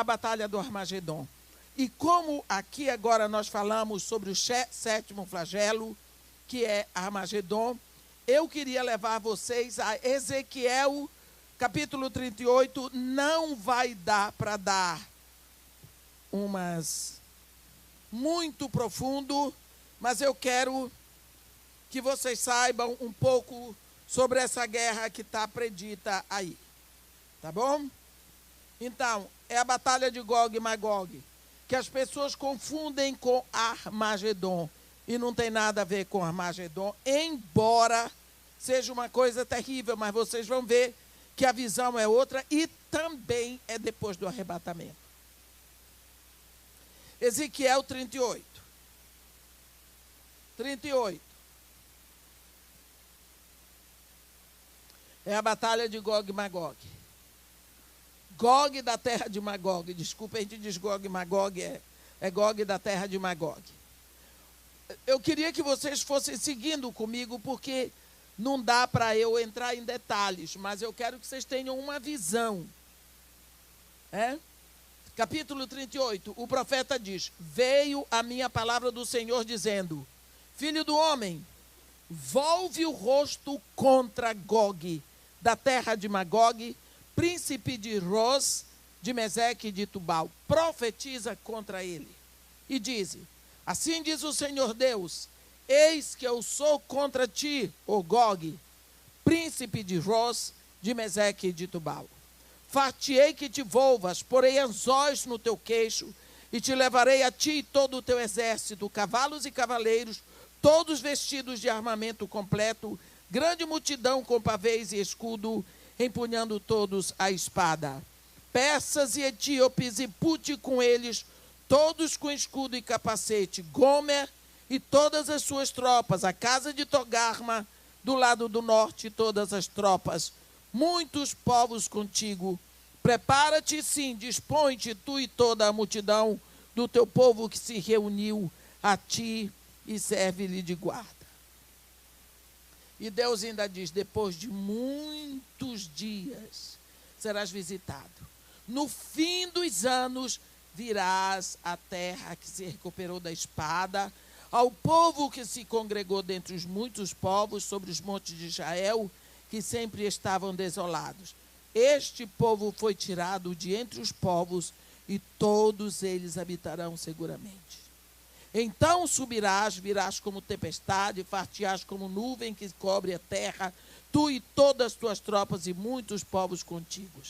batalha do Armagedon. E como aqui agora nós falamos sobre o sétimo flagelo, que é Armagedon, eu queria levar vocês a Ezequiel, capítulo 38. Não vai dar para dar muito profundo, mas eu quero que vocês saibam um pouco sobre essa guerra que está predita aí. Tá bom? Então, é a batalha de Gog e Magog, que as pessoas confundem com Armagedon, e não tem nada a ver com Armagedon, embora seja uma coisa terrível, mas vocês vão ver que a visão é outra e também é depois do arrebatamento. Ezequiel 38. 38. É a batalha de Gog e Magog. Gog da terra de Magog. Desculpa, a gente diz Gog e Magog, é Gog da terra de Magog. Eu queria que vocês fossem seguindo comigo, porque não dá para eu entrar em detalhes, mas eu quero que vocês tenham uma visão. Capítulo 38, o profeta diz: veio a minha palavra do Senhor dizendo: filho do homem, volve o rosto contra Gog, da terra de Magog, príncipe de Ros, de Meseque e de Tubal. Profetiza contra ele e diz: assim diz o Senhor Deus, eis que eu sou contra ti, ó Gog, príncipe de Ros, de Meseque e de Tubal. Far-te-ei que te volvas, porei anzóis no teu queixo, e te levarei a ti e todo o teu exército, cavalos e cavaleiros, todos vestidos de armamento completo, grande multidão com pavês e escudo, empunhando todos a espada. Persas e etíopes, e pute com eles, todos com escudo e capacete, Gomer e todas as suas tropas, a casa de Togarma, do lado do norte, todas as tropas, muitos povos contigo. Prepara-te, sim, dispõe-te, tu e toda a multidão do teu povo que se reuniu a ti, e serve-lhe de guarda. E Deus ainda diz: depois de muitos dias serás visitado. No fim dos anos virás à terra que se recuperou da espada, ao povo que se congregou dentre os muitos povos sobre os montes de Israel, que sempre estavam desolados. Este povo foi tirado de entre os povos, e todos eles habitarão seguramente. Então subirás, virás como tempestade, far-te-ás como nuvem que cobre a terra, tu e todas as tuas tropas e muitos povos contigo.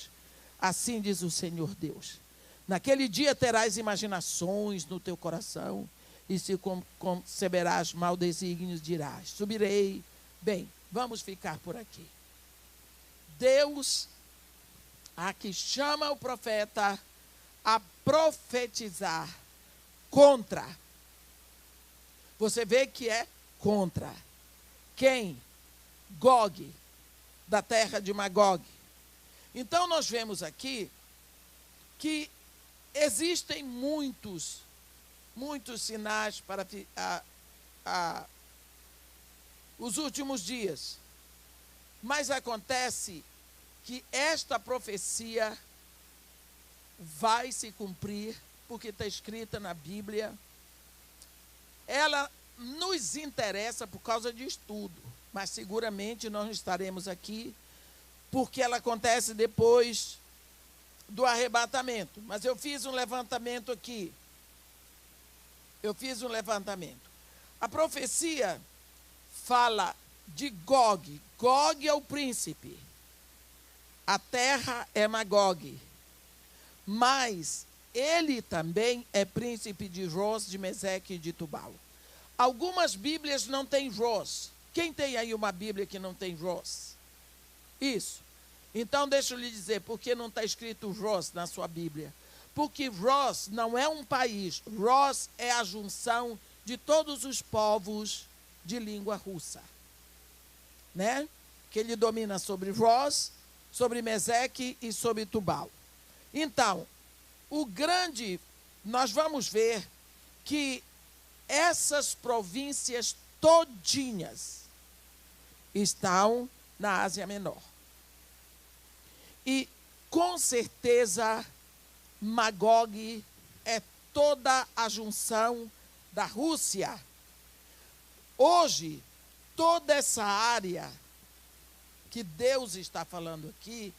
Assim diz o Senhor Deus. Naquele dia terás imaginações no teu coração, e se conceberás mal desígnios, dirás: subirei. Bem, vamos ficar por aqui. Deus aqui chama o profeta a profetizar contra. Você vê que é contra. Quem? Gog, da terra de Magog. Então nós vemos aqui que existem muitos sinais para os últimos dias. Mas acontece que esta profecia vai se cumprir, porque está escrita na Bíblia. Ela nos interessa por causa de estudo, mas seguramente nós estaremos aqui porque ela acontece depois do arrebatamento. Mas eu fiz um levantamento aqui. A profecia fala de Gog. Gog é o príncipe. A terra é Magog. Mas ele também é príncipe de Ros, de Meseque e de Tubal. Algumas Bíblias não têm Ros. Quem tem aí uma Bíblia que não tem Ros? Isso. Então, deixa eu lhe dizer, por que não está escrito Ros na sua Bíblia? Porque Ros não é um país. Ros é a junção de todos os povos de língua russa. Né? Que ele domina sobre Ros, sobre Meseque e sobre Tubal. Então, nós vamos ver que essas províncias todinhas estão na Ásia Menor. E, com certeza, Magog é toda a junção da Rússia. Hoje, toda essa área que Deus está falando aqui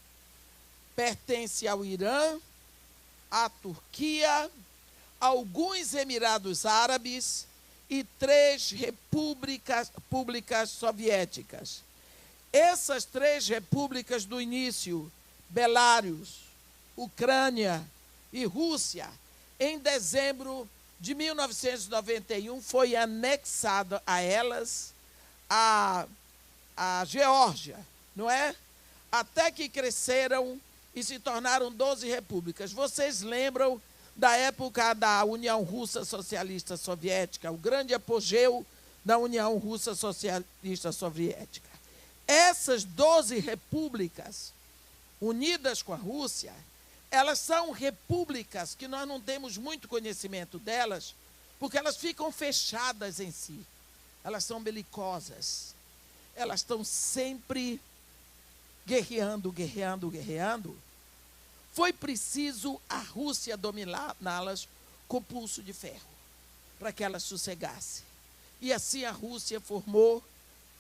pertence ao Irã, à Turquia, alguns Emirados Árabes e 3 repúblicas soviéticas. Essas 3 repúblicas do início, Belarus, Ucrânia e Rússia, em dezembro de 1991, foi anexada a elas a Geórgia, não é? Até que cresceram e se tornaram 12 repúblicas. Vocês lembram da época da União Russa Socialista Soviética, o grande apogeu da União Russa Socialista Soviética. Essas 12 repúblicas unidas com a Rússia, elas são repúblicas que nós não temos muito conhecimento delas, porque elas ficam fechadas em si. Elas são belicosas. Elas estão sempre guerreando. Foi preciso a Rússia dominá-las com pulso de ferro, para que elas sossegassem. E assim a Rússia formou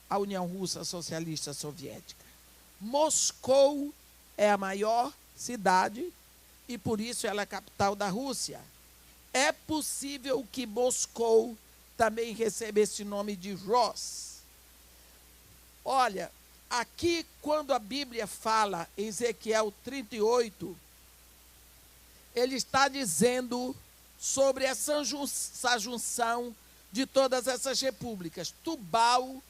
a União Russa Socialista Soviética. Moscou é a maior cidade e por isso ela é a capital da Rússia. É possível que Moscou também receba esse nome de Rus. Olha, aqui quando a Bíblia fala em Ezequiel 38, ele está dizendo sobre essa junção de todas essas repúblicas. Tubal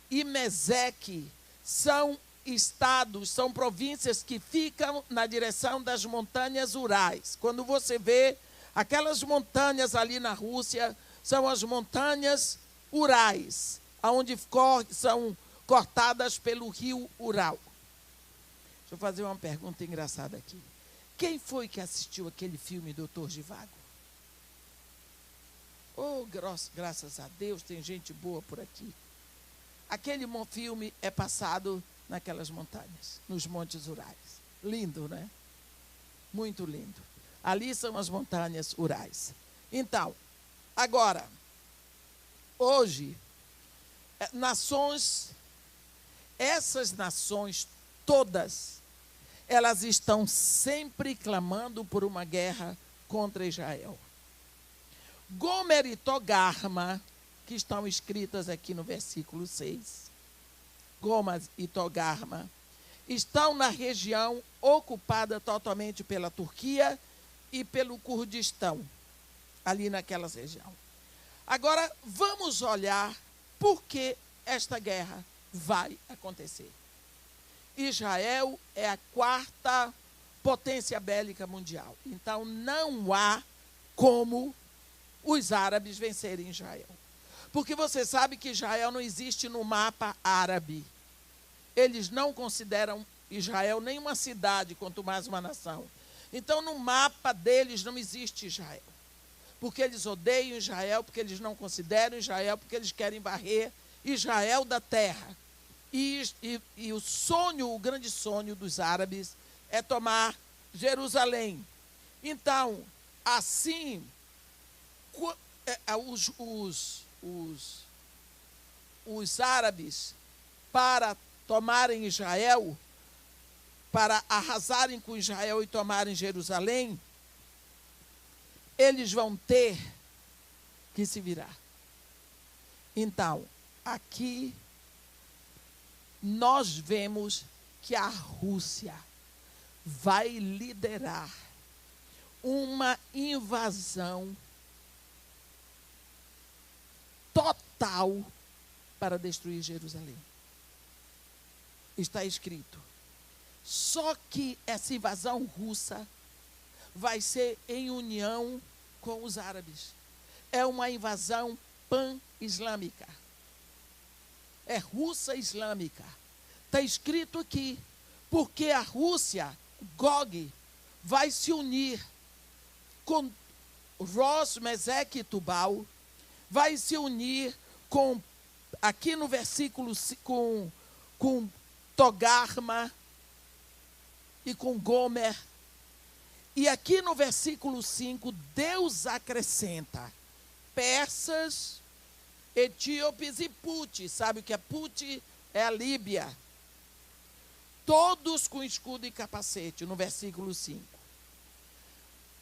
e Meseque são estados, são províncias que ficam na direção das montanhas Urais. Quando você vê aquelas montanhas ali na Rússia, são as montanhas Urais, onde são cortadas pelo rio Ural. Deixa eu fazer uma pergunta engraçada aqui. Quem foi que assistiu aquele filme Doutor Zhivago? Oh, graças a Deus, tem gente boa por aqui. Aquele filme é passado naquelas montanhas, nos Montes Urais. Lindo, né? Muito lindo. Ali são as montanhas Urais. Então, agora, hoje, essas nações todas, elas estão sempre clamando por uma guerra contra Israel. Gomer e Togarma, que estão escritas aqui no versículo 6, Gomer e Togarma, estão na região ocupada totalmente pela Turquia e pelo Kurdistão, ali naquela região. Agora, vamos olhar por que esta guerra vai acontecer. Israel é a 4ª potência bélica mundial. Então, não há como os árabes vencerem Israel. Porque você sabe que Israel não existe no mapa árabe. Eles não consideram Israel nem uma cidade, quanto mais uma nação. Então, no mapa deles não existe Israel. Porque eles odeiam Israel, porque eles não consideram Israel, porque eles querem varrer Israel da terra. E o sonho, o grande sonho dos árabes é tomar Jerusalém. Então, assim, os árabes, para tomarem Israel, para arrasarem com Israel e tomarem Jerusalém, eles vão ter que se virar. Então, aqui nós vemos que a Rússia vai liderar uma invasão total para destruir Jerusalém. Está escrito. Só que essa invasão russa vai ser em união com os árabes. É uma invasão pan-islâmica. É russa islâmica. Está escrito aqui. Porque a Rússia, Gog, vai se unir com Ros, Meseque e Tubal, vai se unir com, aqui no versículo, com Togarma e com Gomer. E aqui no versículo 5, Deus acrescenta persas, etíopes e Pute. Sabe o que é Pute? É a Líbia. Todos com escudo e capacete, no versículo 5.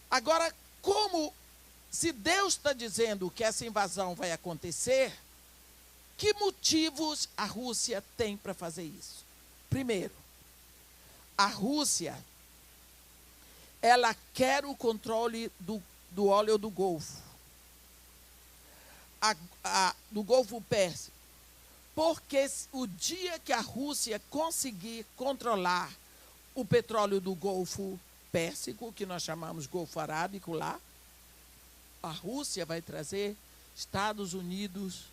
Agora, se Deus está dizendo que essa invasão vai acontecer, que motivos a Rússia tem para fazer isso? Primeiro, a Rússia, ela quer o controle do óleo do Golfo, do Golfo Pérsico, porque o dia que a Rússia conseguir controlar o petróleo do Golfo Pérsico, que nós chamamos Golfo Arábico lá, a Rússia vai trazer Estados Unidos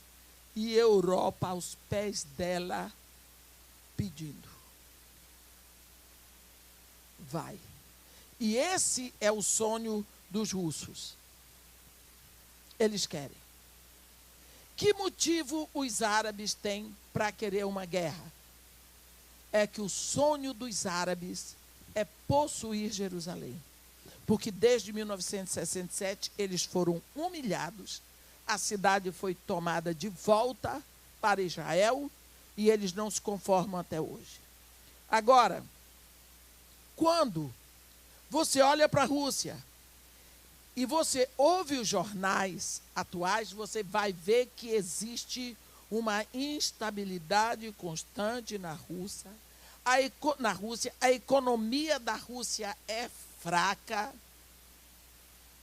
e Europa aos pés dela pedindo. Vai. E esse é o sonho dos russos. Eles querem. Que motivo os árabes têm para querer uma guerra? É que o sonho dos árabes é possuir Jerusalém. Porque desde 1967 eles foram humilhados, a cidade foi tomada de volta para Israel e eles não se conformam até hoje. Agora, quando você olha para a Rússia e você ouve os jornais atuais, você vai ver que existe uma instabilidade constante na Rússia. A economia da Rússia é fraca,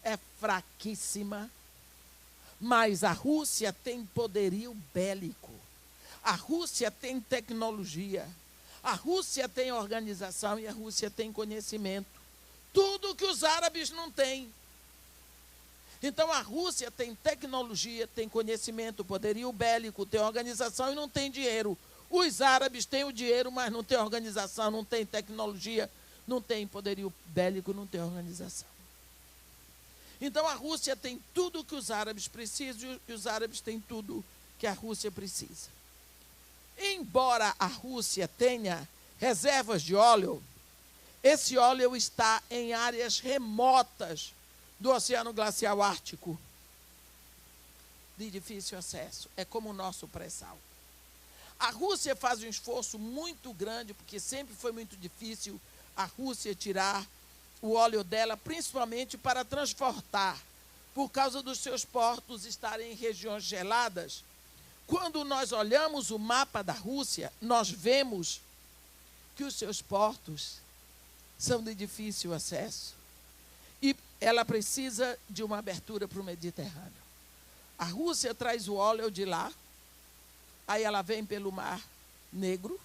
é fraquíssima, mas a Rússia tem poderio bélico, a Rússia tem tecnologia, a Rússia tem organização e a Rússia tem conhecimento. Tudo que os árabes não têm. Então a Rússia tem tecnologia, tem conhecimento, poderio bélico, tem organização e não tem dinheiro. Os árabes têm o dinheiro, mas não tem organização, não tem tecnologia, não tem poderio bélico, não tem organização. Então a Rússia tem tudo que os árabes precisam e os árabes têm tudo que a Rússia precisa. Embora a Rússia tenha reservas de óleo, esse óleo está em áreas remotas do Oceano Glacial Ártico, de difícil acesso. É como o nosso pré-sal. A Rússia faz um esforço muito grande, porque sempre foi muito difícil a Rússia tirar o óleo dela, principalmente para transportar, por causa dos seus portos estarem em regiões geladas. Quando nós olhamos o mapa da Rússia, nós vemos que os seus portos são de difícil acesso. E ela precisa de uma abertura para o Mediterrâneo. A Rússia traz o óleo de lá, aí ela vem pelo Mar Negro,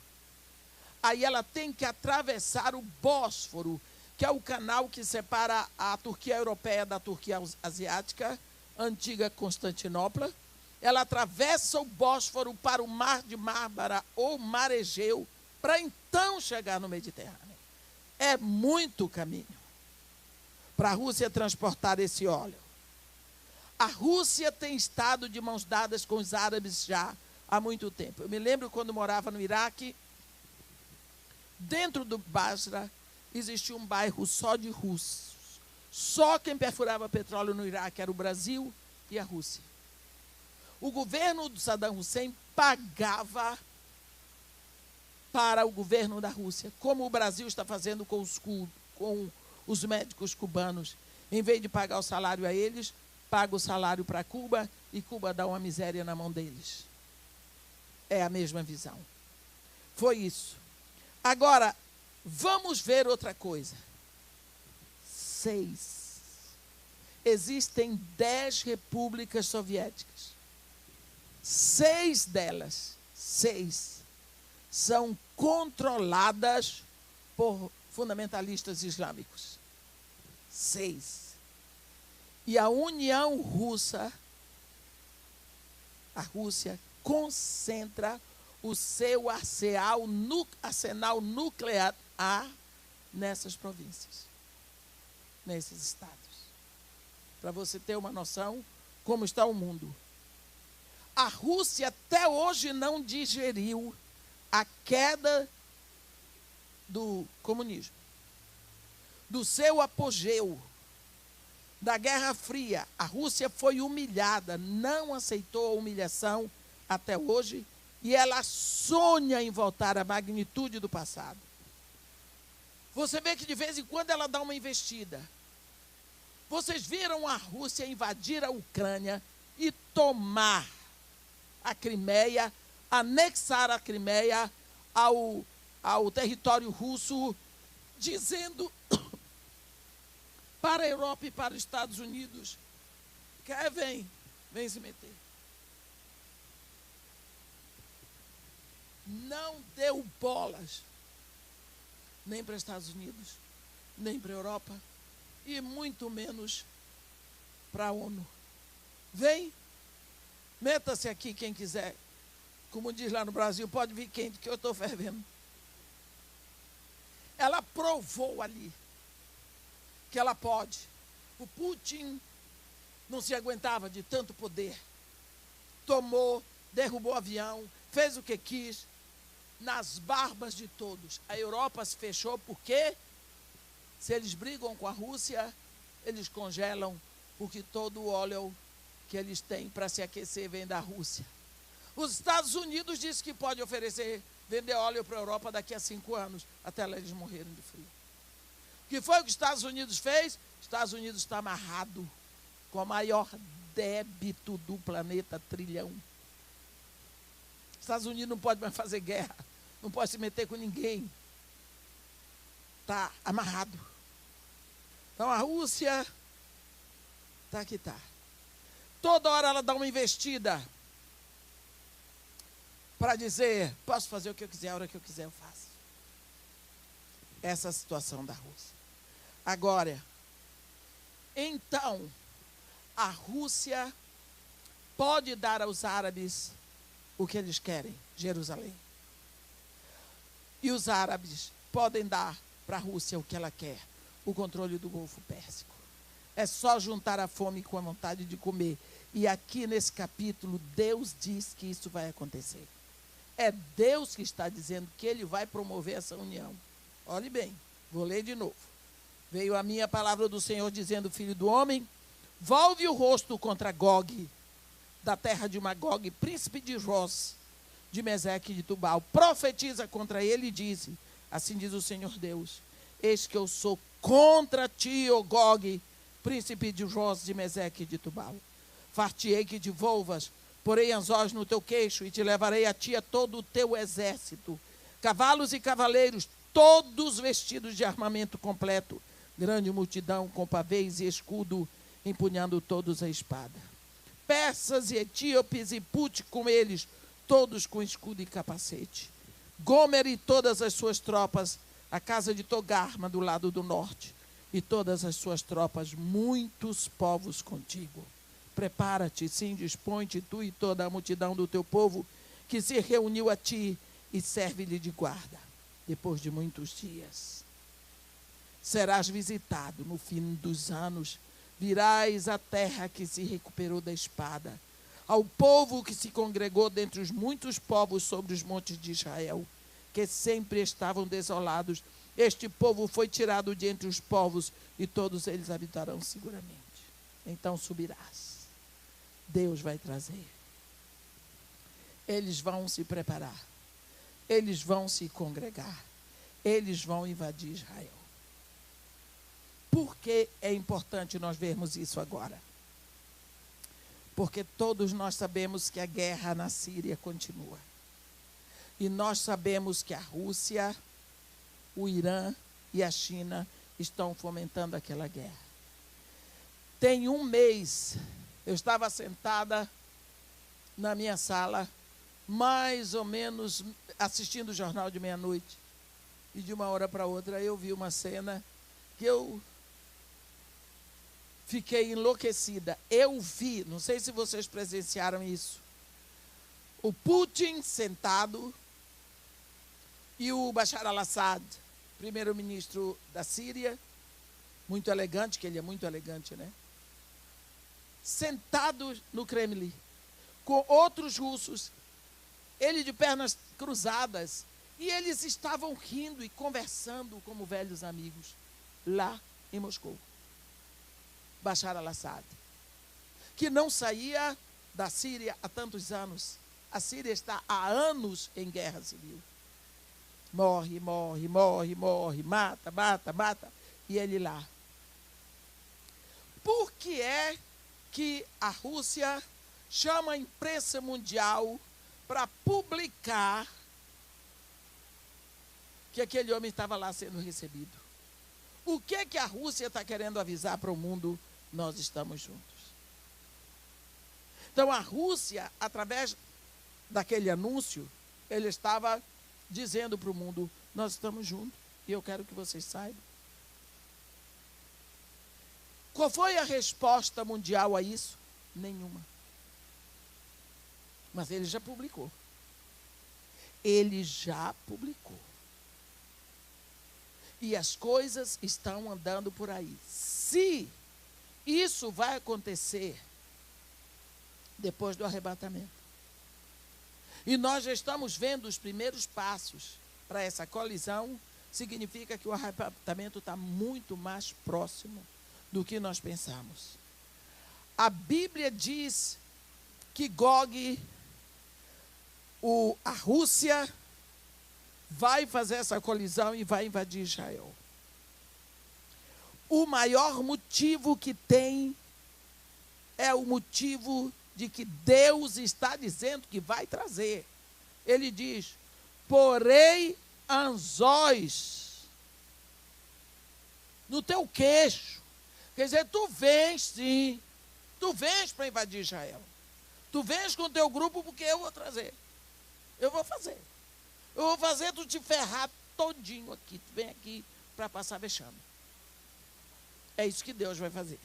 aí ela tem que atravessar o Bósforo, que é o canal que separa a Turquia europeia da Turquia asiática, antiga Constantinopla. Ela atravessa o Bósforo para o Mar de Mármara ou Mar Egeu, para então chegar no Mediterrâneo. É muito caminho para a Rússia transportar esse óleo. A Rússia tem estado de mãos dadas com os árabes já há muito tempo. Eu me lembro quando morava no Iraque, dentro do Basra, existia um bairro só de russos. Só quem perfurava petróleo no Iraque era o Brasil e a Rússia. O governo do Saddam Hussein pagava para o governo da Rússia, como o Brasil está fazendo com os médicos cubanos. Em vez de pagar o salário a eles, paga o salário para Cuba e Cuba dá uma miséria na mão deles. É a mesma visão. Foi isso. Agora, vamos ver outra coisa. 6. Existem 10 repúblicas soviéticas. 6 delas, 6, são controladas por fundamentalistas islâmicos. 6. E a União Russa, a Rússia, concentra o seu arsenal nuclear nessas províncias, nesses estados. Para você ter uma noção como está o mundo. A Rússia até hoje não digeriu a queda do comunismo. do seu apogeu, da Guerra Fria, a Rússia foi humilhada, não aceitou a humilhação até hoje, e ela sonha em voltar à magnitude do passado. Você vê que de vez em quando ela dá uma investida. Vocês viram a Rússia invadir a Ucrânia e tomar a Crimeia, anexar a Crimeia ao território russo, dizendo para a Europa e para os Estados Unidos: quer, vem se meter. Não deu bolas, nem para os Estados Unidos, nem para a Europa, e muito menos para a ONU. Vem, meta-se aqui quem quiser. Como diz lá no Brasil, pode vir quente, que eu estou fervendo. Ela provou ali que ela pode. O Putin não se aguentava de tanto poder. Tomou, derrubou o avião, fez o que quis, nas barbas de todos. A Europa se fechou porque, se eles brigam com a Rússia, eles congelam, porque todo o óleo que eles têm para se aquecer vem da Rússia. Os Estados Unidos dizem que pode vender óleo para a Europa daqui a 5 anos, até lá eles morrerem de frio. O que foi que os Estados Unidos fez? Os Estados Unidos está amarrado com o maior débito do planeta, trilhão. Os Estados Unidos não pode mais fazer guerra, não pode se meter com ninguém. Está amarrado. Então a Rússia está que está. Toda hora ela dá uma investida para dizer: posso fazer o que eu quiser, a hora que eu quiser eu faço. Essa é a situação da Rússia. Agora, então, a Rússia pode dar aos árabes o que eles querem, Jerusalém. E os árabes podem dar para a Rússia o que ela quer, o controle do Golfo Pérsico. É só juntar a fome com a vontade de comer. E aqui nesse capítulo, Deus diz que isso vai acontecer. É Deus que está dizendo que Ele vai promover essa união. Olhe bem, vou ler de novo. Veio a minha palavra do Senhor dizendo: filho do homem, volve o rosto contra Gog, da terra de Magog, príncipe de Ros, de Meseque e de Tubal. Profetiza contra ele e diz: assim diz o Senhor Deus: eis que eu sou contra ti, ó Gog, príncipe de Ros, de Meseque e de Tubal. Far-te-ei que te volvas, porei anzóis no teu queixo, e te levarei a ti a todo o teu exército, cavalos e cavaleiros, todos vestidos de armamento completo, grande multidão com pavês e escudo, empunhando todos a espada. Persas e etíopes e Pute com eles, todos com escudo e capacete. Gomer e todas as suas tropas, a casa de Togarma do lado do norte, e todas as suas tropas, muitos povos contigo. Prepara-te, sim, dispõe-te, tu e toda a multidão do teu povo, que se reuniu a ti, e serve-lhe de guarda. Depois de muitos dias, serás visitado no fim dos anos, virás à terra que se recuperou da espada, ao povo que se congregou dentre os muitos povos sobre os montes de Israel, que sempre estavam desolados. Este povo foi tirado de entre os povos, e todos eles habitarão seguramente. Então subirás. Deus vai trazer. Eles vão se preparar. Eles vão se congregar. Eles vão invadir Israel. Por que é importante nós vermos isso agora? Porque todos nós sabemos que a guerra na Síria continua. E nós sabemos que a Rússia, o Irã e a China estão fomentando aquela guerra. Tem um mês, eu estava sentada na minha sala, mais ou menos assistindo o Jornal de Meia-Noite, e de uma hora para outra eu vi uma cena que eu fiquei enlouquecida. Eu vi, não sei se vocês presenciaram isso, o Putin sentado e o Bashar al-Assad, primeiro-ministro da Síria, muito elegante, que ele é muito elegante, né? Sentado no Kremlin, com outros russos, ele de pernas cruzadas, e eles estavam rindo e conversando como velhos amigos, lá em Moscou. Bashar al-Assad, que não saía da Síria há tantos anos. A Síria está há anos em guerra civil. Morre, morre, morre, morre, mata, mata, mata, e ele lá. Por que é que a Rússia chama a imprensa mundial para publicar que aquele homem estava lá sendo recebido? O que é que a Rússia está querendo avisar para o mundo? Nós estamos juntos. Então a Rússia, através daquele anúncio, ele estava dizendo para o mundo, nós estamos juntos e eu quero que vocês saibam. Qual foi a resposta mundial a isso? Nenhuma. Mas ele já publicou. Ele já publicou. E as coisas estão andando por aí. Se isso vai acontecer depois do arrebatamento, e nós já estamos vendo os primeiros passos para essa colisão, significa que o arrebatamento está muito mais próximo do que nós pensamos. A Bíblia diz que Gog, a Rússia, vai fazer essa colisão e vai invadir Israel. O maior motivo que tem é o motivo de que Deus está dizendo que vai trazer. Ele diz, porei anzóis no teu queixo. Quer dizer, tu vens sim, tu vens para invadir Israel. Tu vens com o teu grupo porque eu vou trazer. Eu vou fazer. Eu vou fazer tu te ferrar todinho aqui. Tu vem aqui para passar vexame. É isso que Deus vai fazer.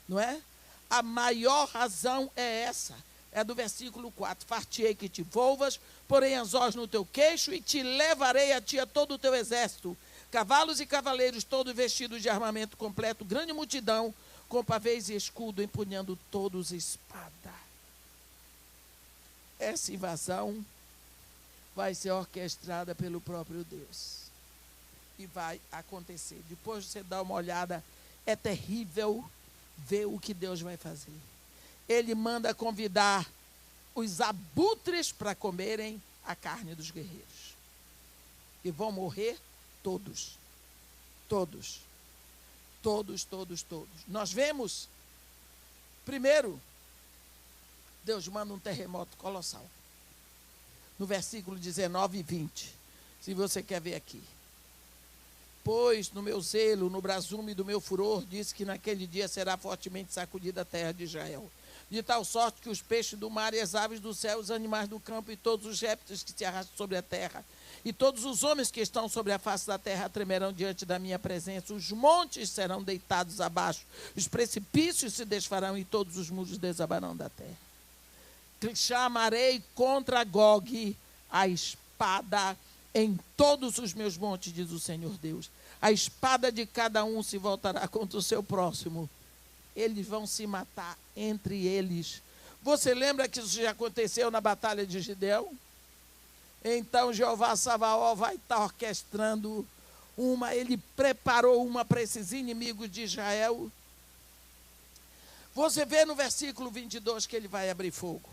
Não é? A maior razão é essa. É do versículo 4. Far-te-ei que te volvas, porém anzóis no teu queixo, e te levarei a ti a todo o teu exército. Cavalos e cavaleiros, todos vestidos de armamento completo, grande multidão, com pavês e escudo, empunhando todos espada. Essa invasão vai ser orquestrada pelo próprio Deus. E vai acontecer. Depois você dá uma olhada, é terrível ver o que Deus vai fazer. Ele manda convidar os abutres para comerem a carne dos guerreiros. E vão morrer todos. Todos. Todos, todos, todos. Nós vemos, primeiro, Deus manda um terremoto colossal. No versículo 19 e 20. Se você quer ver aqui. Pois no meu zelo, no brasume do meu furor, disse que naquele dia será fortemente sacudida a terra de Israel. De tal sorte que os peixes do mar e as aves do céu, os animais do campo e todos os répteis que se arrastam sobre a terra, e todos os homens que estão sobre a face da terra tremerão diante da minha presença. Os montes serão deitados abaixo, os precipícios se desfarão e todos os muros desabarão da terra. Chamarei contra Gog a espada em todos os meus montes, diz o Senhor Deus. A espada de cada um se voltará contra o seu próximo. Eles vão se matar entre eles. Você lembra que isso já aconteceu na batalha de Gideão? Então Jeová Sabaoth vai estar orquestrando ele preparou uma para esses inimigos de Israel. Você vê no versículo 22 que ele vai abrir fogo.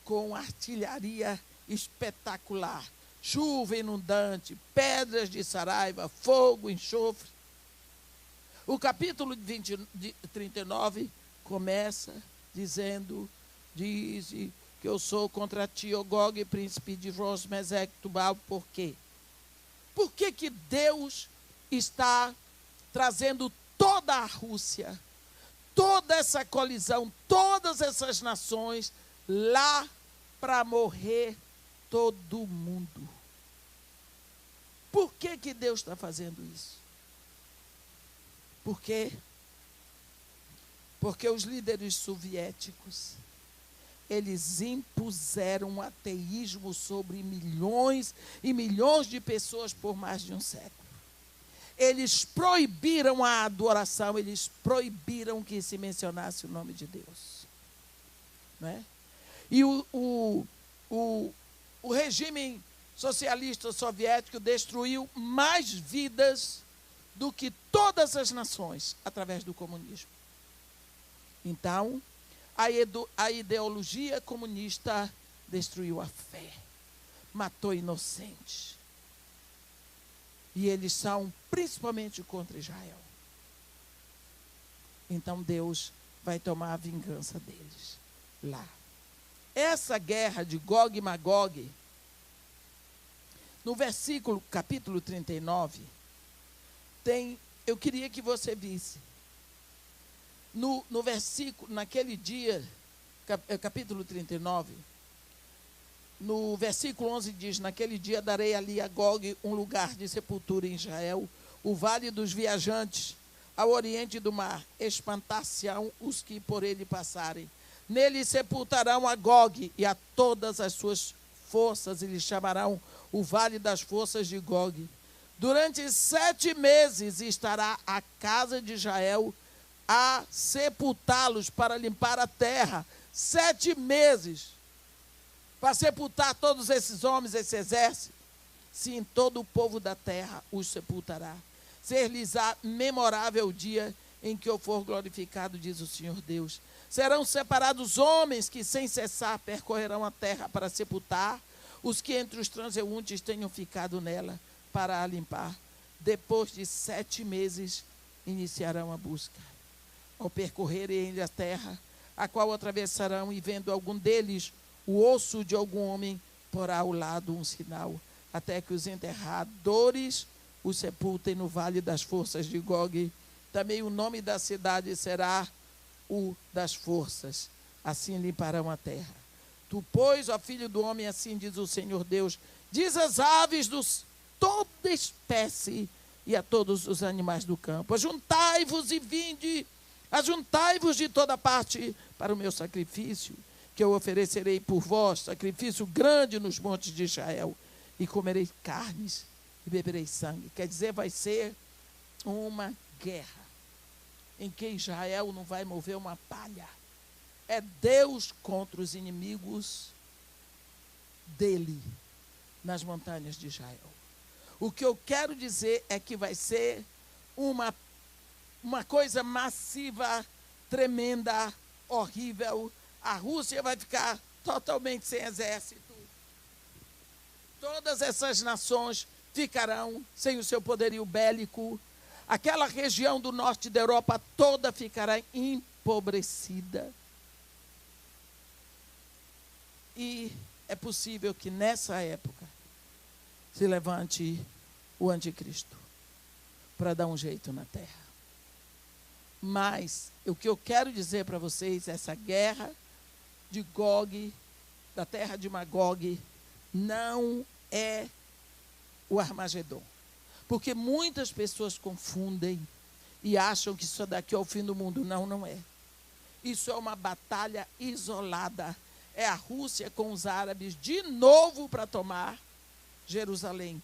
Com artilharia espetacular, chuva inundante, pedras de saraiva, fogo, enxofre. O capítulo 39 começa dizendo, diz que eu sou contra ti, ó Gog, príncipe de Ros, Mesec, Tubal. Por quê? Por que que Deus está trazendo toda a Rússia, toda essa colisão, todas essas nações lá para morrer todo mundo? Por que que Deus está fazendo isso? Por quê? Porque os líderes soviéticos, eles impuseram um ateísmo sobre milhões e milhões de pessoas por mais de um século. Eles proibiram a adoração, eles proibiram que se mencionasse o nome de Deus. Não é? E o regime socialista soviético destruiu mais vidas do que todas as nações através do comunismo. Então, a ideologia comunista destruiu a fé, matou inocentes. E eles são principalmente contra Israel. Então Deus vai tomar a vingança deles lá. Essa guerra de Gog e Magog, no versículo, capítulo 39, eu queria que você visse. No versículo, naquele dia, capítulo 39, no versículo 11 diz: naquele dia darei ali a Gog um lugar de sepultura em Israel, o vale dos viajantes, ao oriente do mar, espantar-se-ão os que por ele passarem. Nele sepultarão a Gog e a todas as suas forças, e lhe chamarão o vale das forças de Gog. Durante 7 meses estará a casa de Israel a sepultá-los para limpar a terra. 7 meses para sepultar todos esses homens, esse exército. Sim, todo o povo da terra os sepultará. Ser-lhes-á memorável o dia em que eu for glorificado, diz o Senhor Deus. Serão separados homens que sem cessar percorrerão a terra para sepultar os que entre os transeuntes tenham ficado nela para a limpar. Depois de 7 meses iniciarão a busca. Ao percorrerem a terra, a qual atravessarão, e vendo algum deles o osso de algum homem, porá ao lado um sinal, até que os enterradores o sepultem no vale das forças de Gog. Também o nome da cidade será o das forças. Assim limparão a terra. Tu, pois, ó filho do homem, assim diz o Senhor Deus, diz às aves dos toda espécie e a todos os animais do campo: ajuntai-vos e vinde, ajuntai-vos de toda parte para o meu sacrifício, que eu oferecerei por vós, sacrifício grande nos montes de Israel, e comerei carnes e beberei sangue. Quer dizer, vai ser uma guerra em que Israel não vai mover uma palha. É Deus contra os inimigos dele nas montanhas de Israel. O que eu quero dizer é que vai ser uma coisa massiva, tremenda, horrível. A Rússia vai ficar totalmente sem exército. Todas essas nações ficarão sem o seu poderio bélico. Aquela região do norte da Europa toda ficará empobrecida. E é possível que nessa época se levante o anticristo para dar um jeito na terra. Mas o que eu quero dizer para vocês, essa guerra de Gog, da terra de Magog, não é o Armagedon. Porque muitas pessoas confundem e acham que isso daqui é o fim do mundo. Não, não é. Isso é uma batalha isolada. É a Rússia com os árabes de novo para tomar Jerusalém.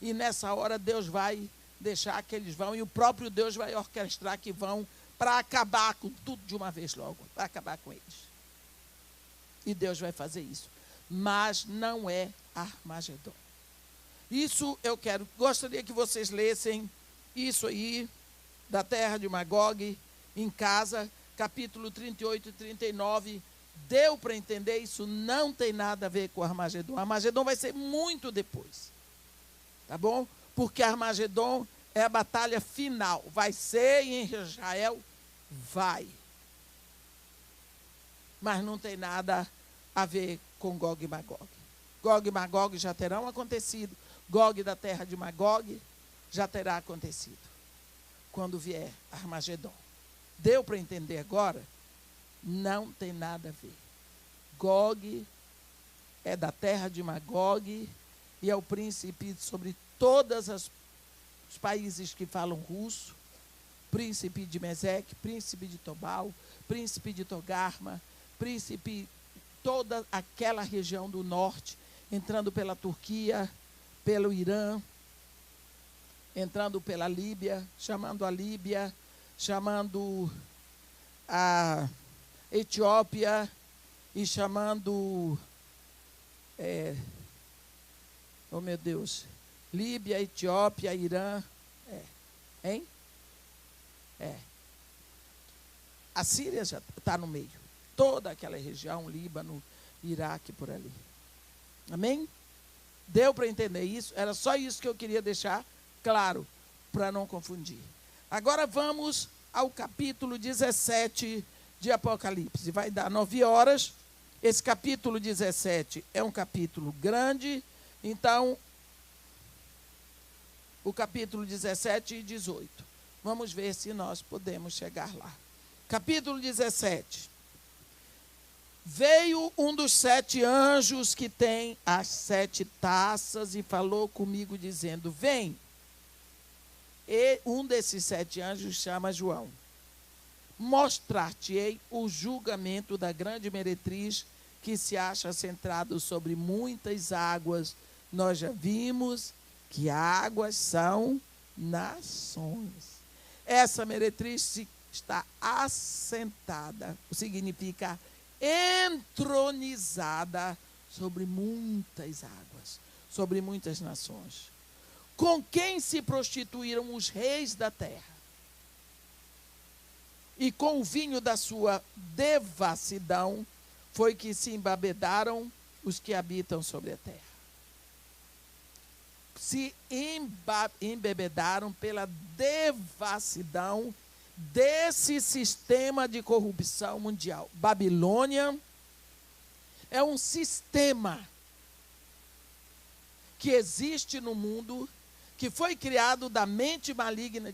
E nessa hora Deus vai deixar que eles vão, e o próprio Deus vai orquestrar que vão para acabar com tudo de uma vez logo, para acabar com eles. E Deus vai fazer isso. Mas não é Armagedon. Isso eu gostaria que vocês lessem isso aí, da terra de Magog, em casa, capítulo 38 e 39. Deu para entender, isso não tem nada a ver com Armagedon. Armagedon vai ser muito depois. Tá bom? Porque Armagedon é a batalha final. Vai ser em Israel? Vai. Mas não tem nada a ver com Gog e Magog. Gog e Magog já terão acontecido. Gog da terra de Magog já terá acontecido quando vier Armagedon. Deu para entender agora? Não tem nada a ver. Gog é da terra de Magog e é o príncipe sobre todos os países que falam russo, príncipe de Meseque, príncipe de Tobal, príncipe de Togarma, príncipe toda aquela região do norte, entrando pela Turquia, pelo Irã, entrando pela Líbia, chamando a Líbia, chamando a Etiópia e chamando, oh meu Deus, Líbia, Etiópia, Irã, Hein? A Síria já está no meio. Toda aquela região, Líbano, Iraque, por ali. Amém? Deu para entender isso? Era só isso que eu queria deixar claro, para não confundir. Agora vamos ao capítulo 17 de Apocalipse. Vai dar 9 horas. Esse capítulo 17 é um capítulo grande. Então, o capítulo 17 e 18. Vamos ver se nós podemos chegar lá. Capítulo 17. Veio um dos 7 anjos que tem as 7 taças e falou comigo dizendo, vem. E um desses 7 anjos chama João. Mostrar-te-ei o julgamento da grande meretriz que se acha centrado sobre muitas águas. Nós já vimos que águas são nações. Essa meretriz está assentada, significa entronizada sobre muitas águas, sobre muitas nações. Com quem se prostituíram os reis da terra? E com o vinho da sua devassidão foi que se embebedaram os que habitam sobre a terra. Se embebedaram pela devassidão desse sistema de corrupção mundial. Babilônia é um sistema que existe no mundo, que foi criado da mente maligna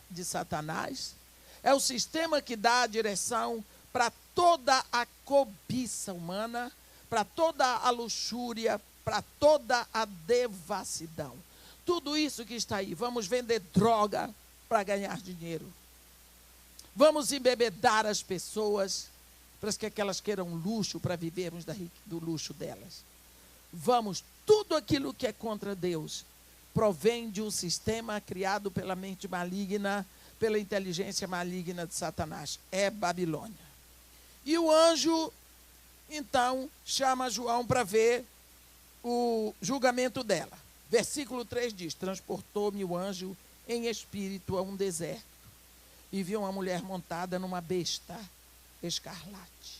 de Satanás. É o sistema que dá a direção para toda a cobiça humana, para toda a luxúria, para toda a devassidão. Tudo isso que está aí. Vamos vender droga para ganhar dinheiro. Vamos embebedar as pessoas para que elas queiram luxo, para vivermos do luxo delas. Vamos, tudo aquilo que é contra Deus provém de um sistema criado pela mente maligna, pela inteligência maligna de Satanás. É Babilônia. E o anjo, então, chama João para ver o julgamento dela. Versículo 3 diz, transportou-me o anjo em espírito a um deserto, e viu uma mulher montada numa besta escarlate.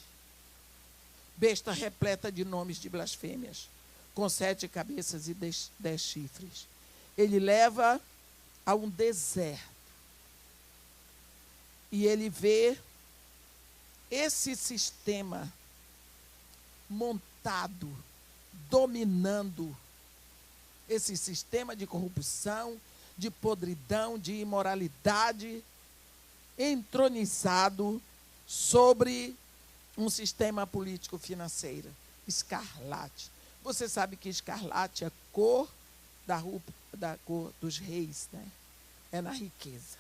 Besta repleta de nomes de blasfêmias, com 7 cabeças e 10 chifres. Ele leva a um deserto. E ele vê esse sistema montado, dominando, esse sistema de corrupção, de podridão, de imoralidade, entronizado sobre um sistema político-financeiro. Escarlate. Você sabe que escarlate é a cor da cor dos reis, né? É na riqueza.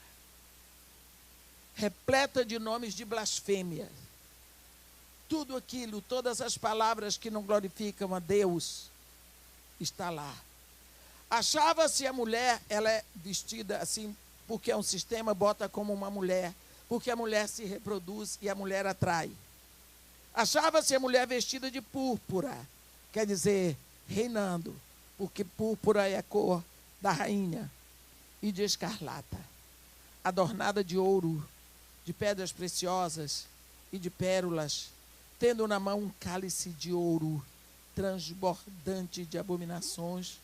Repleta de nomes de blasfêmia. Tudo aquilo, todas as palavras que não glorificam a Deus, está lá. Achava-se a mulher, ela é vestida assim, porque é um sistema, bota como uma mulher, porque a mulher se reproduz e a mulher atrai. Achava-se a mulher vestida de púrpura, quer dizer, reinando, porque púrpura é a cor da rainha, e de escarlata, adornada de ouro, de pedras preciosas e de pérolas, tendo na mão um cálice de ouro, transbordante de abominações,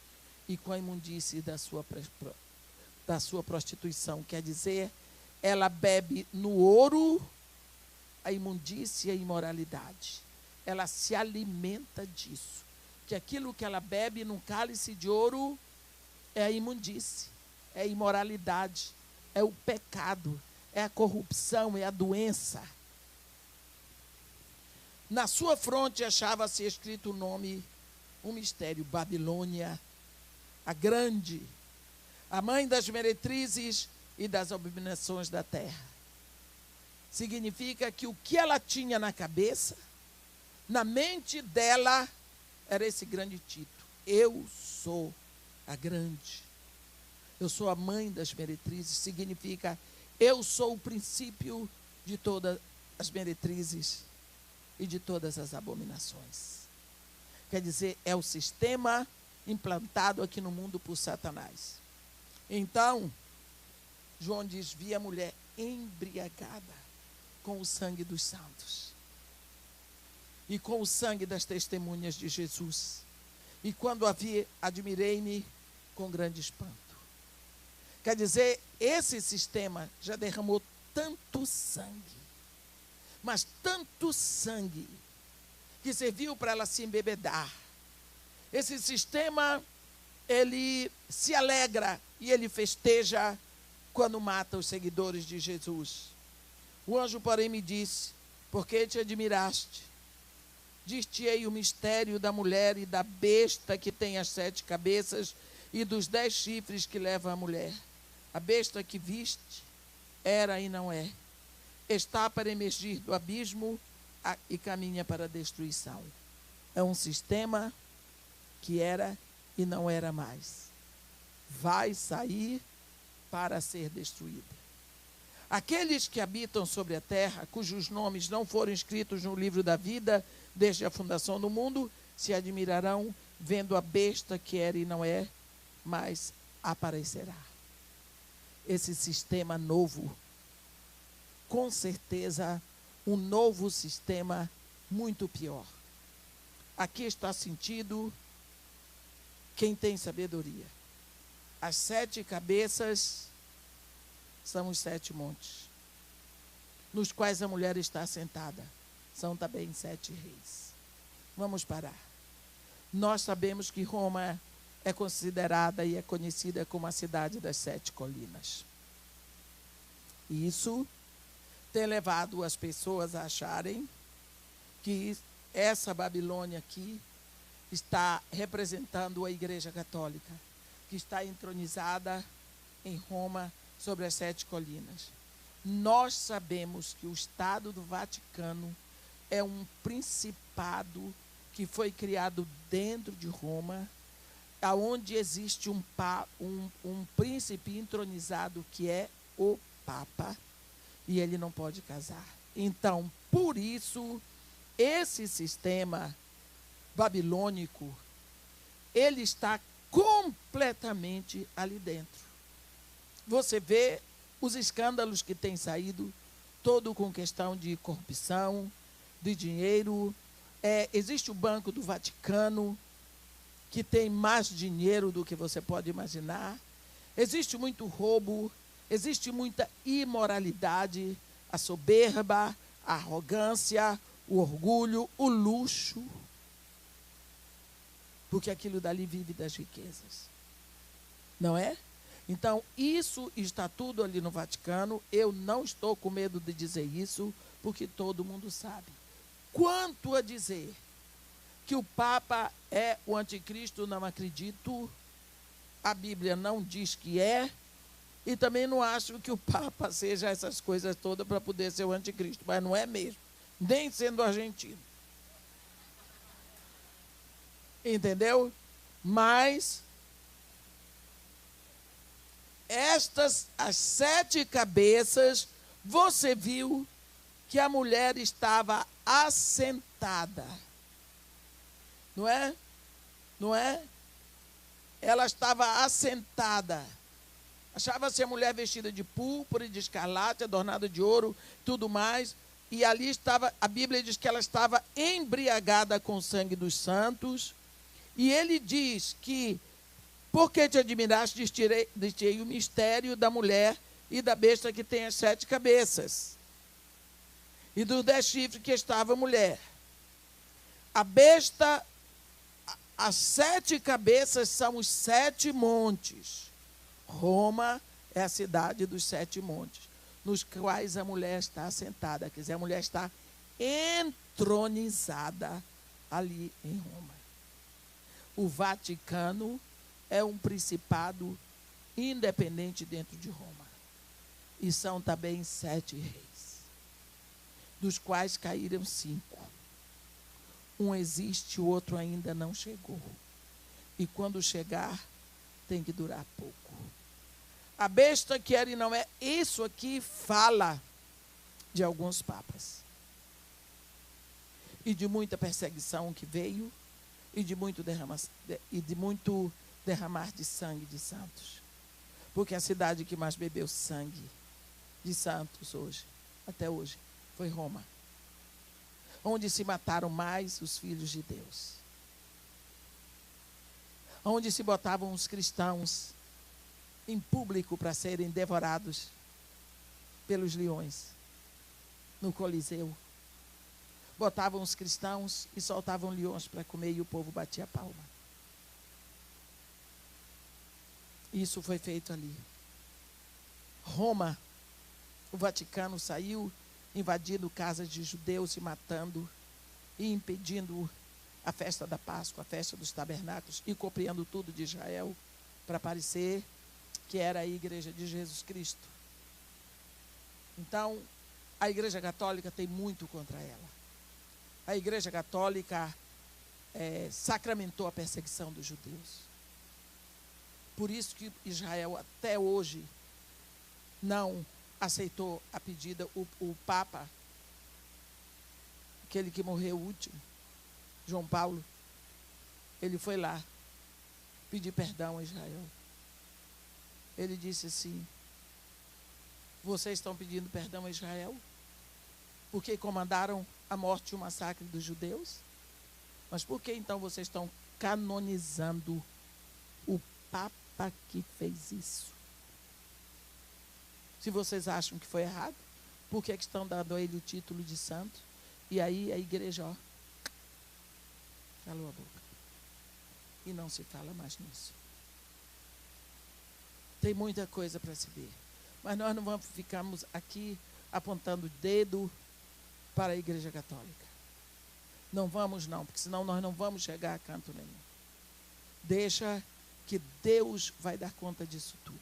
e com a imundície da sua prostituição. Quer dizer, ela bebe no ouro a imundície e a imoralidade. Ela se alimenta disso. Que aquilo que ela bebe num cálice de ouro é a imundície, é a imoralidade, é o pecado, é a corrupção, é a doença. Na sua fronte achava-se escrito o nome, um mistério, Babilônia, a grande, a mãe das meretrizes e das abominações da terra. Significa que o que ela tinha na cabeça, na mente dela, era esse grande título. Eu sou a grande. Eu sou a mãe das meretrizes. Significa, eu sou o princípio de todas as meretrizes e de todas as abominações. Quer dizer, é o sistema implantado aqui no mundo por Satanás. Então, João diz, vi a mulher embriagada com o sangue dos santos e com o sangue das testemunhas de Jesus. E quando a vi, admirei-me com grande espanto. Quer dizer, esse sistema já derramou tanto sangue, mas tanto sangue, que serviu para ela se embebedar. Esse sistema, ele se alegra e ele festeja quando mata os seguidores de Jesus. O anjo, porém, me disse, por que te admiraste? Dir-te-ei o mistério da mulher e da besta que tem as 7 cabeças e dos 10 chifres que leva a mulher. A besta que viste era e não é. Está para emergir do abismo e caminha para a destruição. É um sistema que era e não era mais. Vai sair para ser destruída. Aqueles que habitam sobre a terra, cujos nomes não foram escritos no livro da vida, desde a fundação do mundo, se admirarão vendo a besta que era e não é, mas aparecerá. Esse sistema novo, com certeza, um novo sistema muito pior. Aqui está sentido quem tem sabedoria. As 7 cabeças são os 7 montes, nos quais a mulher está sentada. São também 7 reis. Vamos parar. Nós sabemos que Roma é considerada e é conhecida como a cidade das 7 colinas. Isso tem levado as pessoas a acharem que essa Babilônia aqui está representando a Igreja Católica, que está entronizada em Roma sobre as 7 colinas. Nós sabemos que o Estado do Vaticano é um principado que foi criado dentro de Roma, onde existe um príncipe entronizado que é o Papa, e ele não pode casar. Então, por isso, esse sistema babilônico, ele está completamente ali dentro. Você vê os escândalos que têm saído, todo com questão de corrupção, de dinheiro. Existe o Banco do Vaticano, que tem mais dinheiro do que você pode imaginar. Existe muito roubo, existe muita imoralidade, a soberba, a arrogância, o orgulho, o luxo, porque aquilo dali vive das riquezas, não é? Então, isso está tudo ali no Vaticano. Eu não estou com medo de dizer isso, porque todo mundo sabe. Quanto a dizer que o Papa é o anticristo, não acredito. A Bíblia não diz que é, e também não acho que o Papa seja essas coisas todas para poder ser o anticristo, mas não é mesmo, nem sendo argentino. Entendeu? Mas as 7 cabeças, você viu que a mulher estava assentada. Não é? Não é? Ela estava assentada. Achava-se a mulher vestida de púrpura e de escarlate, adornada de ouro, tudo mais. E ali estava, a Bíblia diz que ela estava embriagada com o sangue dos santos. E ele diz que, por que te admiraste, dir-te-ei o mistério da mulher e da besta que tem as 7 cabeças, e dos 10 chifres que estava a mulher. A besta, as 7 cabeças são os 7 montes. Roma é a cidade dos 7 montes, nos quais a mulher está assentada. Quer dizer, a mulher está entronizada ali em Roma. O Vaticano é um principado independente dentro de Roma. E são também 7 reis, dos quais caíram 5. Um existe, o outro ainda não chegou. E quando chegar, tem que durar pouco. A besta que era e não é, isso aqui fala de alguns papas. E de muita perseguição que veio, e de muito derramar de sangue de santos. Porque a cidade que mais bebeu sangue de santos hoje, até hoje, foi Roma. Onde se mataram mais os filhos de Deus. Onde se botavam os cristãos em público para serem devorados pelos leões. No Coliseu. Botavam os cristãos e soltavam leões para comer e o povo batia a palma. Isso foi feito ali. Roma, o Vaticano saiu invadindo casas de judeus e matando e impedindo a festa da Páscoa, a festa dos tabernáculos e copiando tudo de Israel para parecer que era a igreja de Jesus Cristo. Então, a Igreja Católica tem muito contra ela. A Igreja Católica sacramentou a perseguição dos judeus. Por isso que Israel até hoje não aceitou a pedida, o Papa, aquele que morreu último, João Paulo, ele foi lá pedir perdão a Israel. Ele disse assim: vocês estão pedindo perdão a Israel? Porque comandaram a morte e o massacre dos judeus? Mas por que então vocês estão canonizando o Papa que fez isso? Se vocês acham que foi errado, por que estão dando a ele o título de santo? E aí a igreja, calou a boca. E não se fala mais nisso. Tem muita coisa para se ver. Mas nós não vamos ficarmos aqui apontando o dedo para a Igreja Católica. Não vamos não, porque senão nós não vamos chegar a canto nenhum. Deixa que Deus vai dar conta disso tudo.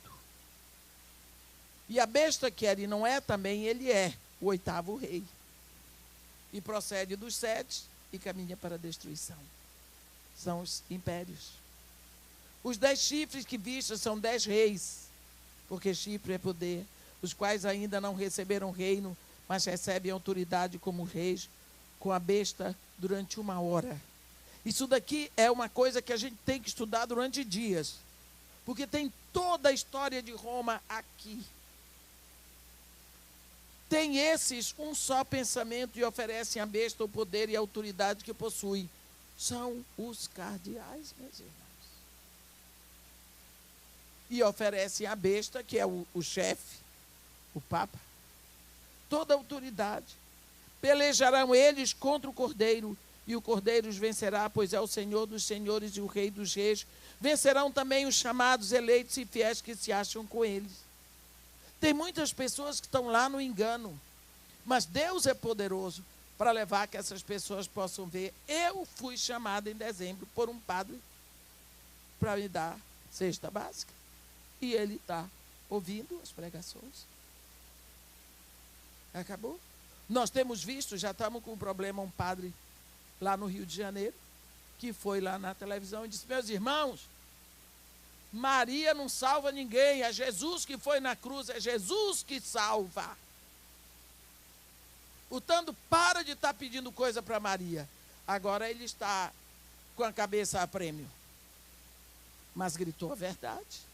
E a besta que era e não é também, ele é o 8º rei. E procede dos 7 e caminha para a destruição. São os impérios. Os 10 chifres que vistes são 10 reis, porque chifre é poder, os quais ainda não receberam reino, mas recebem autoridade como reis, com a besta durante 1 hora. Isso daqui é uma coisa que a gente tem que estudar durante dias, porque tem toda a história de Roma aqui. Tem esses um só pensamento e oferecem à besta o poder e a autoridade que possui. São os cardeais, meus irmãos. E oferecem à besta, que é o chefe, o Papa, toda a autoridade. Pelejarão eles contra o Cordeiro, e o Cordeiro os vencerá, pois é o Senhor dos senhores e o Rei dos reis. Vencerão também os chamados, eleitos e fiéis que se acham com eles. Tem muitas pessoas que estão lá no engano, mas Deus é poderoso para levar que essas pessoas possam ver. Eu fui chamado em dezembro por um padre para me dar cesta básica. E ele está ouvindo as pregações. Acabou. Nós temos visto, já estamos com um problema, um padre lá no Rio de Janeiro, que foi lá na televisão e disse: meus irmãos, Maria não salva ninguém, é Jesus que foi na cruz, é Jesus que salva. O tanto para de estar pedindo coisa para Maria. Agora ele está com a cabeça a prêmio. Mas gritou a verdade.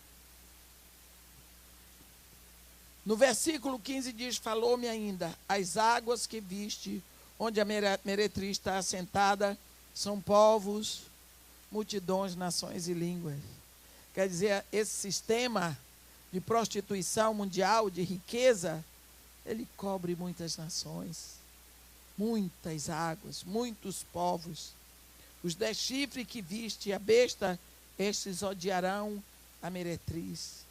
No versículo 15 diz: falou-me ainda, as águas que viste, onde a meretriz está assentada, são povos, multidões, nações e línguas. Quer dizer, esse sistema de prostituição mundial, de riqueza, ele cobre muitas nações, muitas águas, muitos povos. Os 10 chifres que viste, a besta, estes odiarão a meretriz,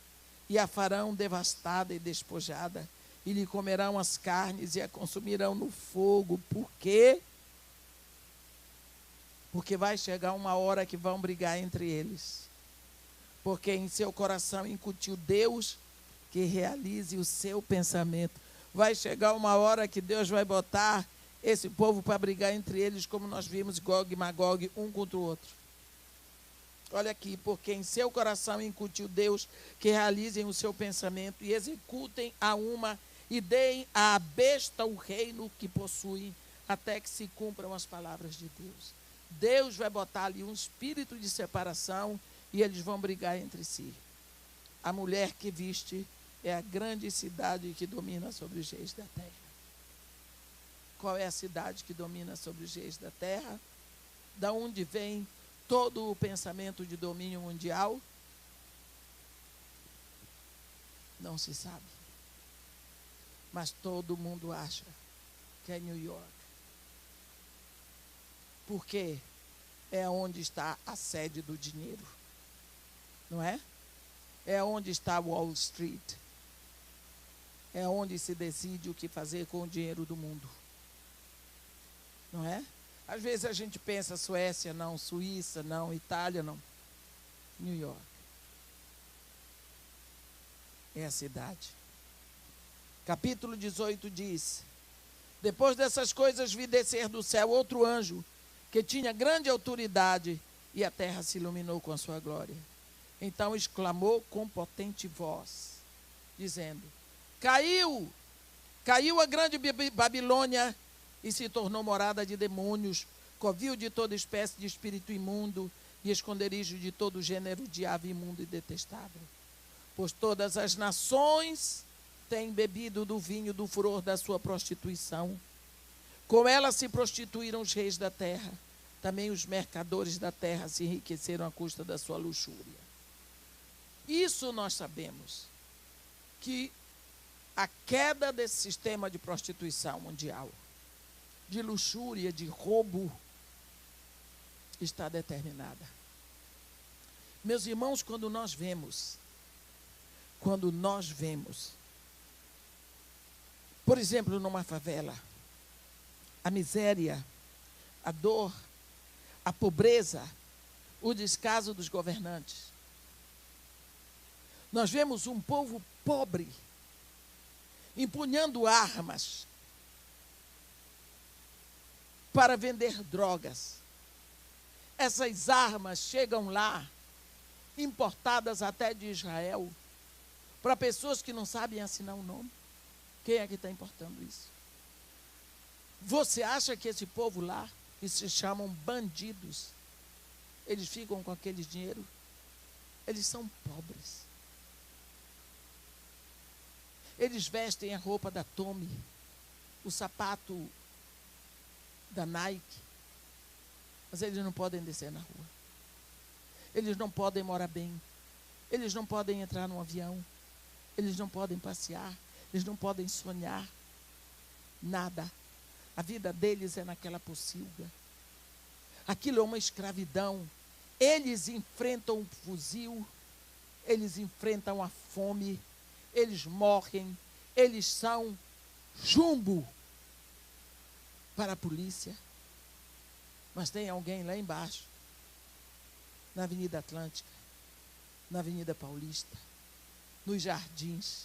e a farão devastada e despojada, e lhe comerão as carnes e a consumirão no fogo. Por quê? Porque vai chegar uma hora que vão brigar entre eles. Porque em seu coração incutiu Deus que realize o seu pensamento. Vai chegar uma hora que Deus vai botar esse povo para brigar entre eles, como nós vimos Gog e Magog, um contra o outro. Olha aqui, porque em seu coração incutiu Deus que realizem o seu pensamento e executem a uma e deem à besta o reino que possuem, até que se cumpram as palavras de Deus. Deus vai botar ali um espírito de separação e eles vão brigar entre si. A mulher que viste é a grande cidade que domina sobre os reis da terra. Qual é a cidade que domina sobre os reis da terra? Da onde vem todo o pensamento de domínio mundial? Não se sabe. Mas todo mundo acha que é New York. Porque é onde está a sede do dinheiro. Não é? É onde está Wall Street. É onde se decide o que fazer com o dinheiro do mundo. Não é? Às vezes a gente pensa Suécia, não, Suíça, não, Itália, não. New York. É a cidade. Capítulo 18 diz: depois dessas coisas vi descer do céu outro anjo, que tinha grande autoridade, e a terra se iluminou com a sua glória. Então exclamou com potente voz, dizendo: caiu a grande Babilônia, e se tornou morada de demônios, covil de toda espécie de espírito imundo, e esconderijo de todo gênero de ave imundo e detestável. Pois todas as nações têm bebido do vinho do furor da sua prostituição. Com ela se prostituíram os reis da terra. Também os mercadores da terra se enriqueceram à custa da sua luxúria. Isso nós sabemos, que a queda desse sistema de prostituição mundial, de luxúria, de roubo, está determinada. Meus irmãos, quando nós vemos, por exemplo, numa favela, a miséria, a dor, a pobreza, o descaso dos governantes. Nós vemos um povo pobre, empunhando armas para vender drogas. Essas armas chegam lá, importadas até de Israel, para pessoas que não sabem assinar o nome. Quem é que está importando isso? Você acha que esse povo lá, que se chamam bandidos, eles ficam com aquele dinheiro? Eles são pobres. Eles vestem a roupa da Tommy, o sapato da Nike, mas eles não podem descer na rua. Eles não podem morar bem. Eles não podem entrar num avião. Eles não podem passear. Eles não podem sonhar. Nada. A vida deles é naquela pocilga. Aquilo é uma escravidão. Eles enfrentam um fuzil. Eles enfrentam a fome. Eles morrem. Eles são chumbo para a polícia. Mas tem alguém lá embaixo, na Avenida Atlântica, na Avenida Paulista, nos Jardins,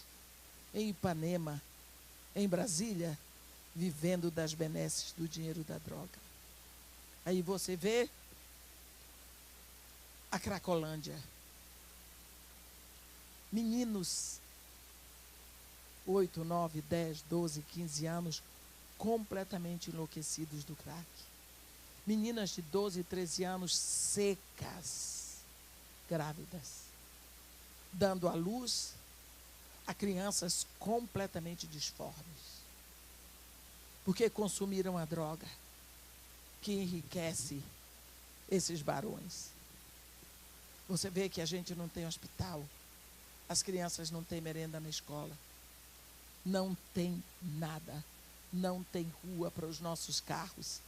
em Ipanema, em Brasília, vivendo das benesses do dinheiro da droga. Aí você vê a Cracolândia. Meninos, 8, 9, 10, 12, 15 anos, completamente enlouquecidos do crack. Meninas de 12, 13 anos, secas, grávidas, dando à luz a crianças completamente disformes, porque consumiram a droga que enriquece esses barões. Você vê que a gente não tem hospital, as crianças não têm merenda na escola, não tem nada, não tem rua para os nossos carros,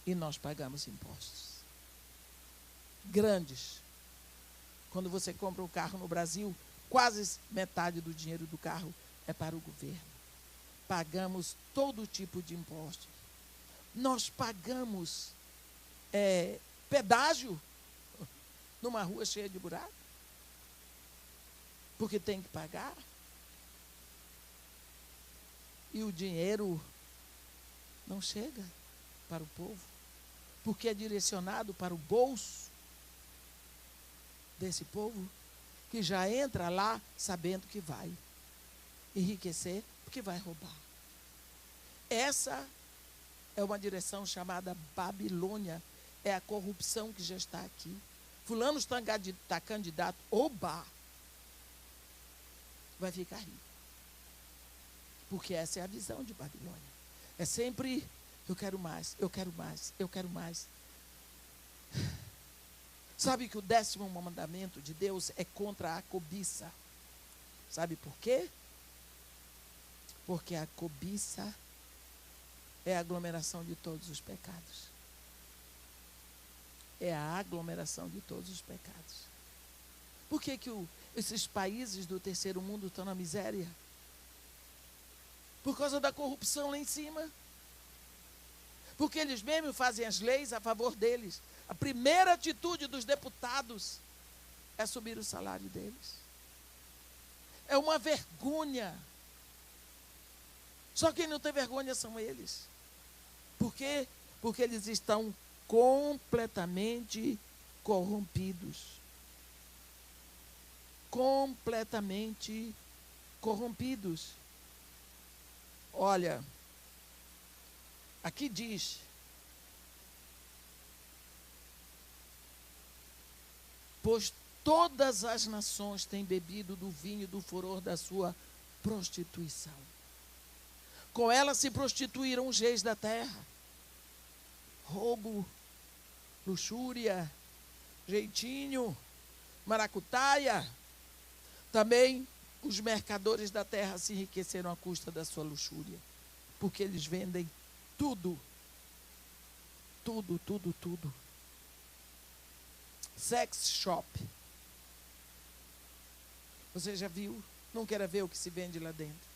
e nós pagamos impostos grandes. Quando você compra um carro no Brasil, quase metade do dinheiro do carro é para o governo. Pagamos todo tipo de impostos. Nós pagamos pedágio numa rua cheia de buraco, porque tem que pagar. E o dinheiro não chega para o povo, porque é direcionado para o bolso desse povo, que já entra lá sabendo que vai enriquecer, porque vai roubar. Essa é uma direção chamada Babilônia, é a corrupção que já está aqui. Fulano está candidato, oba! vai ficar rico. Porque essa é a visão de Babilônia. É sempre, eu quero mais, eu quero mais, eu quero mais. Sabe que o 10º mandamento de Deus é contra a cobiça. Sabe por quê? Porque a cobiça é a aglomeração de todos os pecados. É a aglomeração de todos os pecados. Por que esses países do terceiro mundo estão na miséria? Por causa da corrupção lá em cima. Porque eles mesmos fazem as leis a favor deles. A primeira atitude dos deputados é subir o salário deles. É uma vergonha. Só quem não tem vergonha são eles. Por quê? Porque eles estão completamente corrompidos. Completamente corrompidos. Olha, aqui diz: pois todas as nações têm bebido do vinho do furor da sua prostituição. Com ela se prostituíram os reis da terra. Roubo, luxúria, jeitinho, maracutaia. Também os mercadores da terra se enriqueceram à custa da sua luxúria. Porque eles vendem tudo. Tudo, tudo, tudo. Sex shop. Você já viu? Não quer ver o que se vende lá dentro.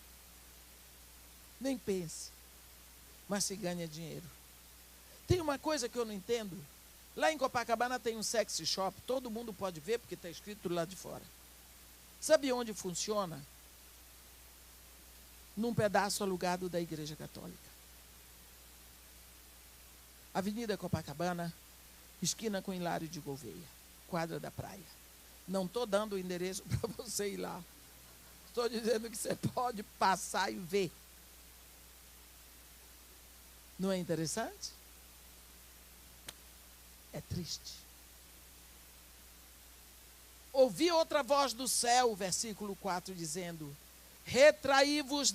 Nem pense. Mas se ganha dinheiro. Tem uma coisa que eu não entendo. Lá em Copacabana tem um sex shop. Todo mundo pode ver porque está escrito lá de fora. Sabe onde funciona? Num pedaço alugado da Igreja Católica. Avenida Copacabana, esquina com Hilário de Gouveia, quadra da praia. Não estou dando o endereço para você ir lá. Estou dizendo que você pode passar e ver. Não é interessante? É triste. Ouvi outra voz do céu, versículo 4, dizendo: retirai-vos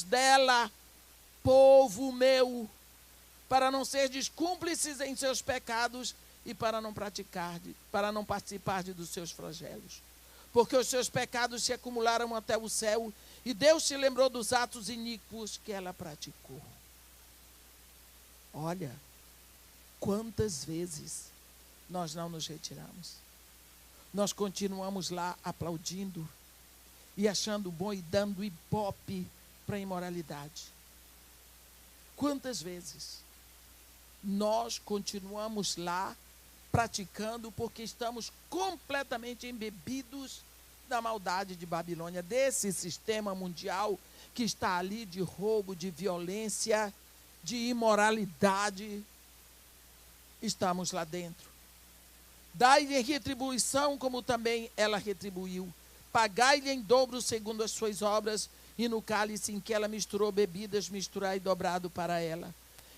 dela, povo meu, para não serdes cúmplices em seus pecados e para não participar dos seus flagelos. Porque os seus pecados se acumularam até o céu, e Deus se lembrou dos atos iníquos que ela praticou. Olha, quantas vezes nós não nos retiramos. Nós continuamos lá aplaudindo e achando bom e dando ibope para a imoralidade. Quantas vezes nós continuamos lá praticando porque estamos completamente embebidos da maldade de Babilônia, desse sistema mundial que está ali de roubo, de violência, de imoralidade. Estamos lá dentro. Dai-lhe retribuição como também ela retribuiu. Pagai-lhe em dobro segundo as suas obras, e no cálice em que ela misturou bebidas, misturai dobrado para ela.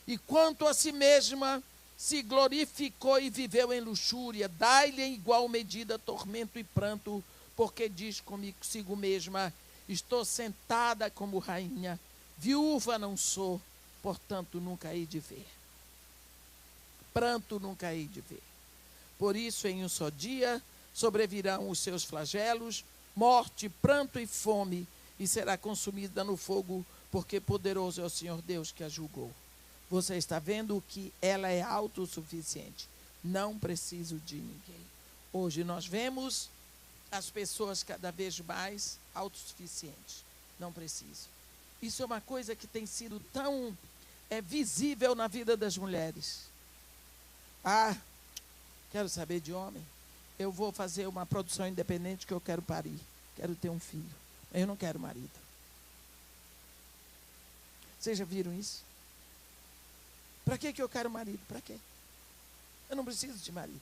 E quanto a si mesma, se glorificou e viveu em luxúria. Dai-lhe em igual medida tormento e pranto, porque diz consigo mesma: estou sentada como rainha, viúva não sou, portanto nunca hei de ver. Pranto nunca hei de ver. Por isso, em um só dia, sobrevirão os seus flagelos, morte, pranto e fome, e será consumida no fogo, porque poderoso é o Senhor Deus que a julgou. Você está vendo que ela é autossuficiente. Não preciso de ninguém. Hoje nós vemos as pessoas cada vez mais autossuficientes. Não preciso. Isso é uma coisa que tem sido tão visível na vida das mulheres. Quero saber de homem. Eu vou fazer uma produção independente que eu quero parir. Quero ter um filho. Eu não quero marido. Vocês já viram isso? Para que eu quero marido? Para quê? Eu não preciso de marido.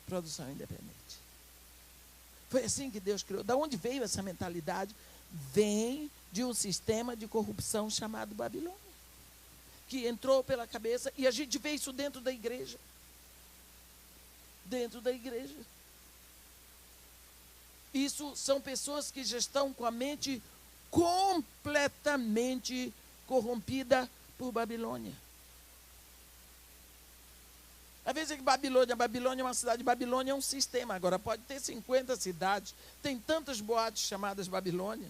Produção independente. Foi assim que Deus criou. Da onde veio essa mentalidade? Vem de um sistema de corrupção chamado Babilônia, que entrou pela cabeça, e a gente vê isso dentro da igreja. Dentro da igreja. Isso são pessoas que já estão com a mente completamente corrompida por Babilônia. Às vezes é que Babilônia é uma cidade, Babilônia é um sistema. Agora pode ter 50 cidades, tem tantas boates chamadas Babilônia,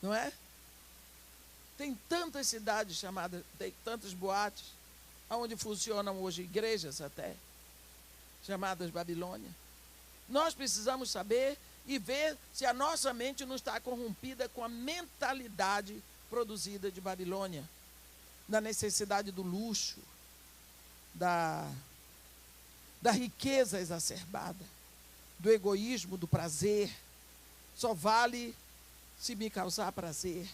não é? Tem tantas cidades chamadas, tem tantas boates, onde funcionam hoje igrejas até, chamadas Babilônia. Nós precisamos saber e ver se a nossa mente não está corrompida com a mentalidade produzida de Babilônia, da necessidade do luxo, da riqueza exacerbada, do egoísmo, do prazer. Só vale se me causar prazer.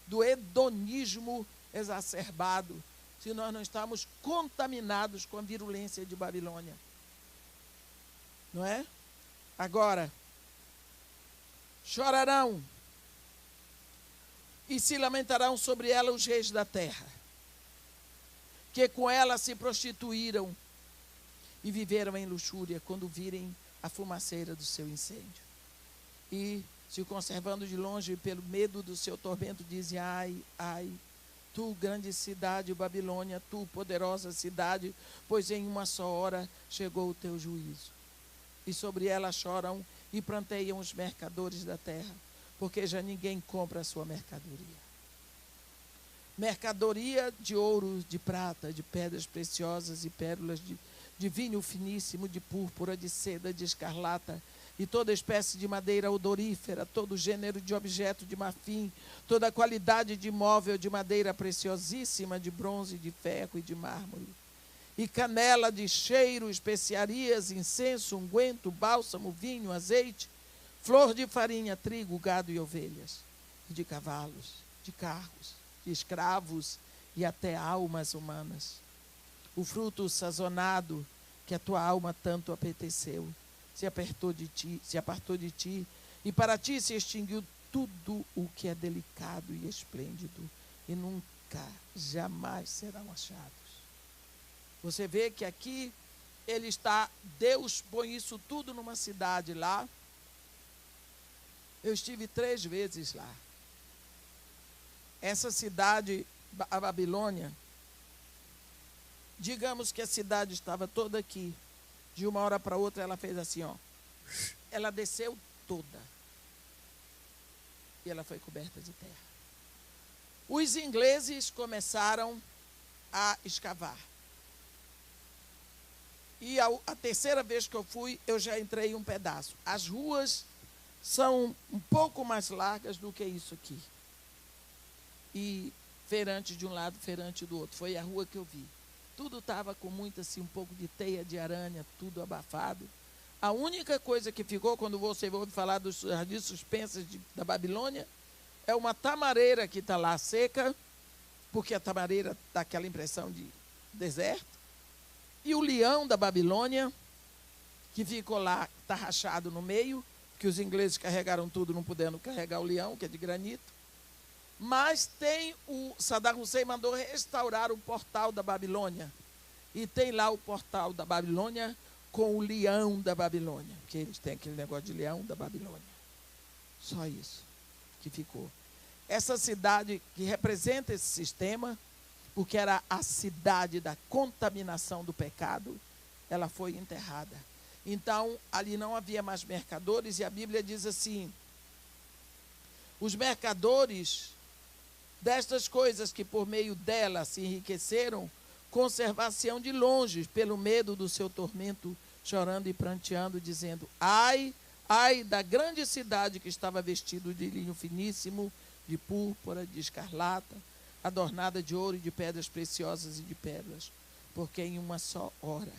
Do hedonismo exacerbado, se nós não estamos contaminados com a virulência de Babilônia. Não é? Agora, chorarão e se lamentarão sobre ela os reis da terra, que com ela se prostituíram e viveram em luxúria quando virem a fumaceira do seu incêndio. E, se conservando de longe pelo medo do seu tormento, dizem: ai, ai, tu grande cidade Babilônia, tu poderosa cidade, pois em uma só hora chegou o teu juízo. E sobre ela choram e pranteiam os mercadores da terra, porque já ninguém compra a sua mercadoria. Mercadoria de ouro, de prata, de pedras preciosas e pérolas, de vinho finíssimo, de púrpura, de seda, de escarlata, e toda espécie de madeira odorífera, todo gênero de objeto de marfim, toda qualidade de móvel de madeira preciosíssima, de bronze, de ferro e de mármore, e canela de cheiro, especiarias, incenso, unguento, bálsamo, vinho, azeite, flor de farinha, trigo, gado e ovelhas, e de cavalos, de carros, de escravos e até almas humanas. O fruto sazonado que a tua alma tanto apeteceu se apartou de ti, e para ti se extinguiu tudo o que é delicado e esplêndido, e nunca, jamais serão achados. Você vê que aqui ele está, Deus põe isso tudo numa cidade lá. Eu estive 3 vezes lá. Essa cidade, a Babilônia, digamos que a cidade estava toda aqui. De uma hora para outra ela fez assim, ó. Ela desceu toda. E ela foi coberta de terra. Os ingleses começaram a escavar. E a 3ª vez que eu fui, eu já entrei um pedaço. As ruas são um pouco mais largas do que isso aqui. E feirante de um lado, feirante do outro. Foi a rua que eu vi. Tudo estava com muito, assim, um pouco de teia de aranha, tudo abafado. A única coisa que ficou, quando você ouve falar dos jardins suspensas da Babilônia, é uma tamareira que está lá seca, porque a tamareira dá aquela impressão de deserto. E o leão da Babilônia, que ficou lá, está rachado no meio, que os ingleses carregaram tudo, não podendo carregar o leão, que é de granito. Mas tem o Saddam Hussein mandou restaurar o portal da Babilônia. E tem lá o portal da Babilônia com o leão da Babilônia. Porque eles têm aquele negócio de leão da Babilônia. Só isso que ficou. Essa cidade que representa esse sistema, porque era a cidade da contaminação do pecado, ela foi enterrada. Então, ali não havia mais mercadores, e a Bíblia diz assim: os mercadores destas coisas que por meio dela se enriqueceram, conservar-se-ão de longe, pelo medo do seu tormento, chorando e pranteando, dizendo: ai, ai da grande cidade que estava vestido de linho finíssimo, de púrpura, de escarlata, adornada de ouro e de pedras preciosas e de pérolas, porque em uma só hora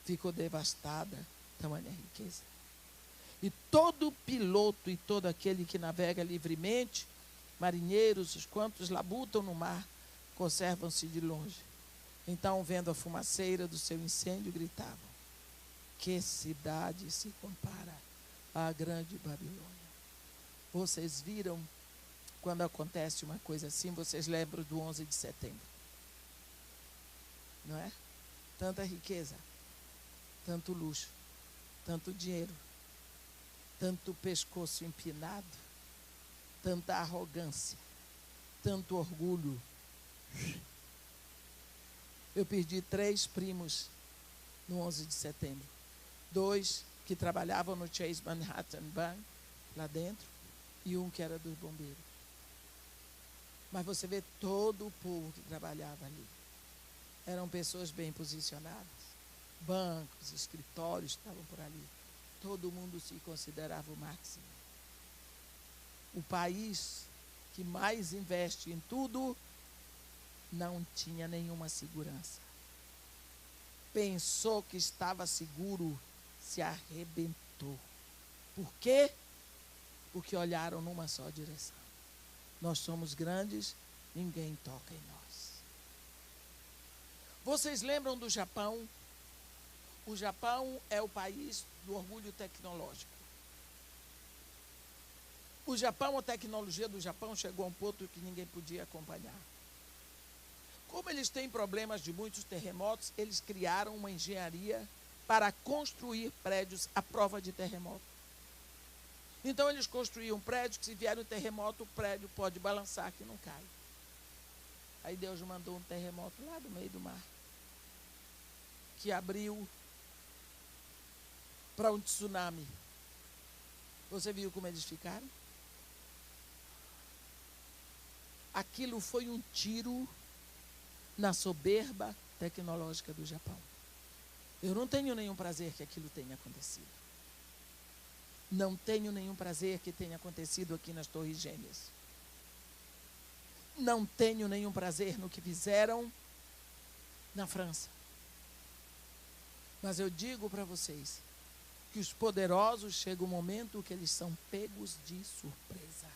ficou devastada tamanha riqueza. E todo piloto e todo aquele que navega livremente, marinheiros, os quantos labutam no mar, conservam-se de longe. Então, vendo a fumaceira do seu incêndio, gritavam: que cidade se compara à grande Babilônia? Vocês viram, quando acontece uma coisa assim, vocês lembram do 11 de setembro? Não é? Tanta riqueza, tanto luxo, tanto dinheiro. Tanto pescoço empinado, tanta arrogância, tanto orgulho. Eu perdi 3 primos no 11 de setembro. 2 que trabalhavam no Chase Manhattan Bank, lá dentro, e 1 que era dos bombeiros. Mas você vê todo o povo que trabalhava ali. Eram pessoas bem posicionadas. Bancos, escritórios estavam por ali. Todo mundo se considerava o máximo. O país que mais investe em tudo não tinha nenhuma segurança. Pensou que estava seguro, se arrebentou. Por quê? Porque olharam numa só direção. Nós somos grandes, ninguém toca em nós. Vocês lembram do Japão? O Japão é o país do orgulho tecnológico. O Japão, a tecnologia do Japão chegou a um ponto que ninguém podia acompanhar. Como eles têm problemas de muitos terremotos, eles criaram uma engenharia para construir prédios à prova de terremoto. Então eles construíam um prédio que, se vier um terremoto, o prédio pode balançar que não cai. Aí Deus mandou um terremoto lá do meio do mar, que abriu para um tsunami. Você viu como eles ficaram? Aquilo foi um tiro na soberba tecnológica do Japão. Eu não tenho nenhum prazer que aquilo tenha acontecido. Não tenho nenhum prazer que tenha acontecido aqui nas Torres Gêmeas. Não tenho nenhum prazer no que fizeram na França. Mas eu digo para vocês que os poderosos chega um momento que eles são pegos de surpresa.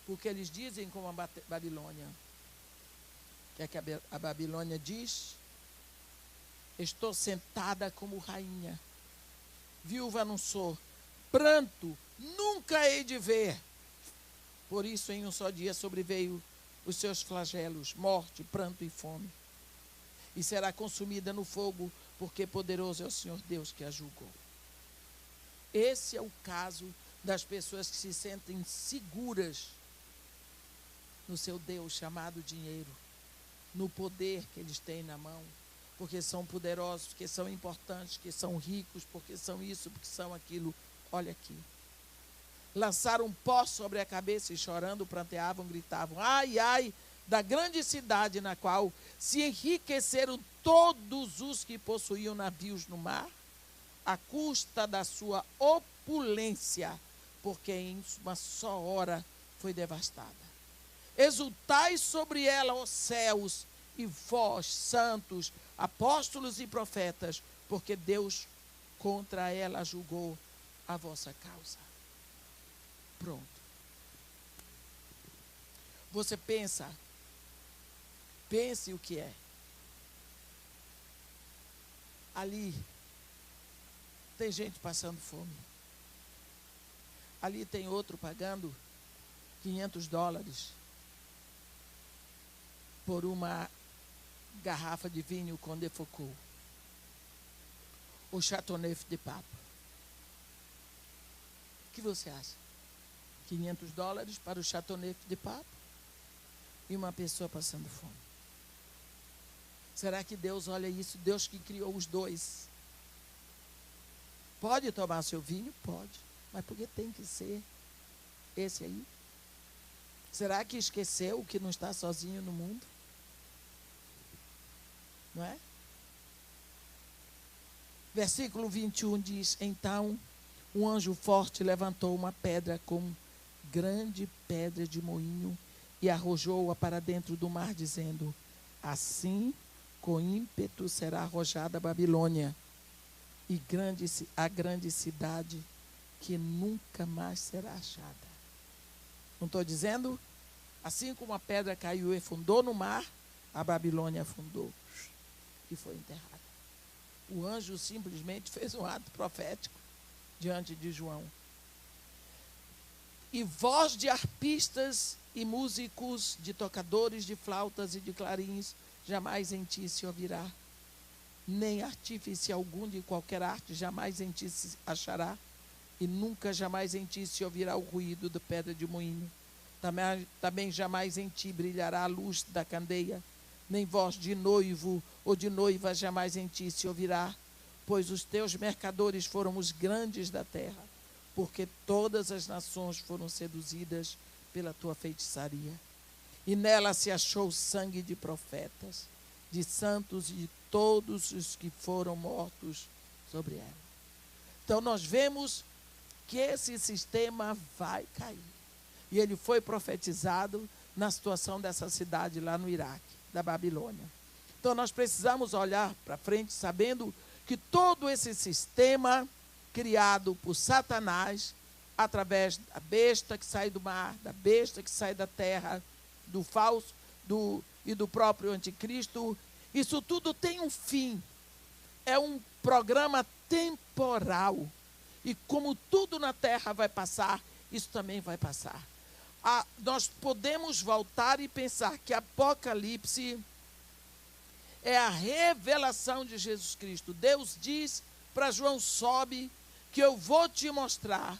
Porque eles dizem como a Babilônia. Que é que a Babilônia diz: estou sentada como rainha. Viúva não sou. Pranto nunca hei de ver. Por isso em um só dia sobreveio os seus flagelos, morte, pranto e fome. E será consumida no fogo, porque poderoso é o Senhor Deus que a julgou. Esse é o caso das pessoas que se sentem seguras no seu Deus chamado dinheiro, no poder que eles têm na mão, porque são poderosos, porque são importantes, porque são ricos, porque são isso, porque são aquilo. Olha aqui. Lançaram pó sobre a cabeça e chorando, pranteavam, gritavam: ai, ai, da grande cidade na qual se enriqueceram todos os que possuíam navios no mar, à custa da sua opulência, porque em uma só hora foi devastada. Exultai sobre ela, ó céus, e vós, santos, apóstolos e profetas, porque Deus contra ela julgou a vossa causa. Pronto. Você pense o que é. Ali tem gente passando fome. Ali tem outro pagando $500 por uma garrafa de vinho Conde Foucault, o Chateauneuf de Pape. O que você acha? $500 para o Chateauneuf de Pape e uma pessoa passando fome. Será que Deus olha isso? Deus que criou os dois. Pode tomar seu vinho? Pode. Mas por que tem que ser esse aí? Será que esqueceu que não está sozinho no mundo? Não é? Versículo 21 diz: então um anjo forte levantou uma pedra como grande pedra de moinho e arrojou-a para dentro do mar, dizendo: assim, com ímpeto será arrojada a Babilônia, e a grande cidade que nunca mais será achada. Não estou dizendo? Assim como a pedra caiu e afundou no mar, a Babilônia afundou e foi enterrada. O anjo simplesmente fez um ato profético diante de João. E voz de arpistas e músicos, de tocadores de flautas e de clarins, jamais em ti se ouvirá. Nem artífice algum de qualquer arte jamais em ti se achará. e nunca jamais em ti se ouvirá o ruído da pedra de moinho. Também jamais em ti brilhará a luz da candeia, nem voz de noivo ou de noiva jamais em ti se ouvirá, pois os teus mercadores foram os grandes da terra, porque todas as nações foram seduzidas pela tua feitiçaria. E nela se achou o sangue de profetas, de santos e de todos os que foram mortos sobre ela. Então nós vemos que esse sistema vai cair. E ele foi profetizado na situação dessa cidade lá no Iraque, da Babilônia. Então nós precisamos olhar para frente sabendo que todo esse sistema criado por Satanás, através da besta que sai do mar, da besta que sai da terra, do falso e do próprio anticristo, isso tudo tem um fim. É um programa temporal. E como tudo na terra vai passar, isso também vai passar. Nós podemos voltar e pensar que Apocalipse é a revelação de Jesus Cristo. Deus diz para João: sobe, que eu vou te mostrar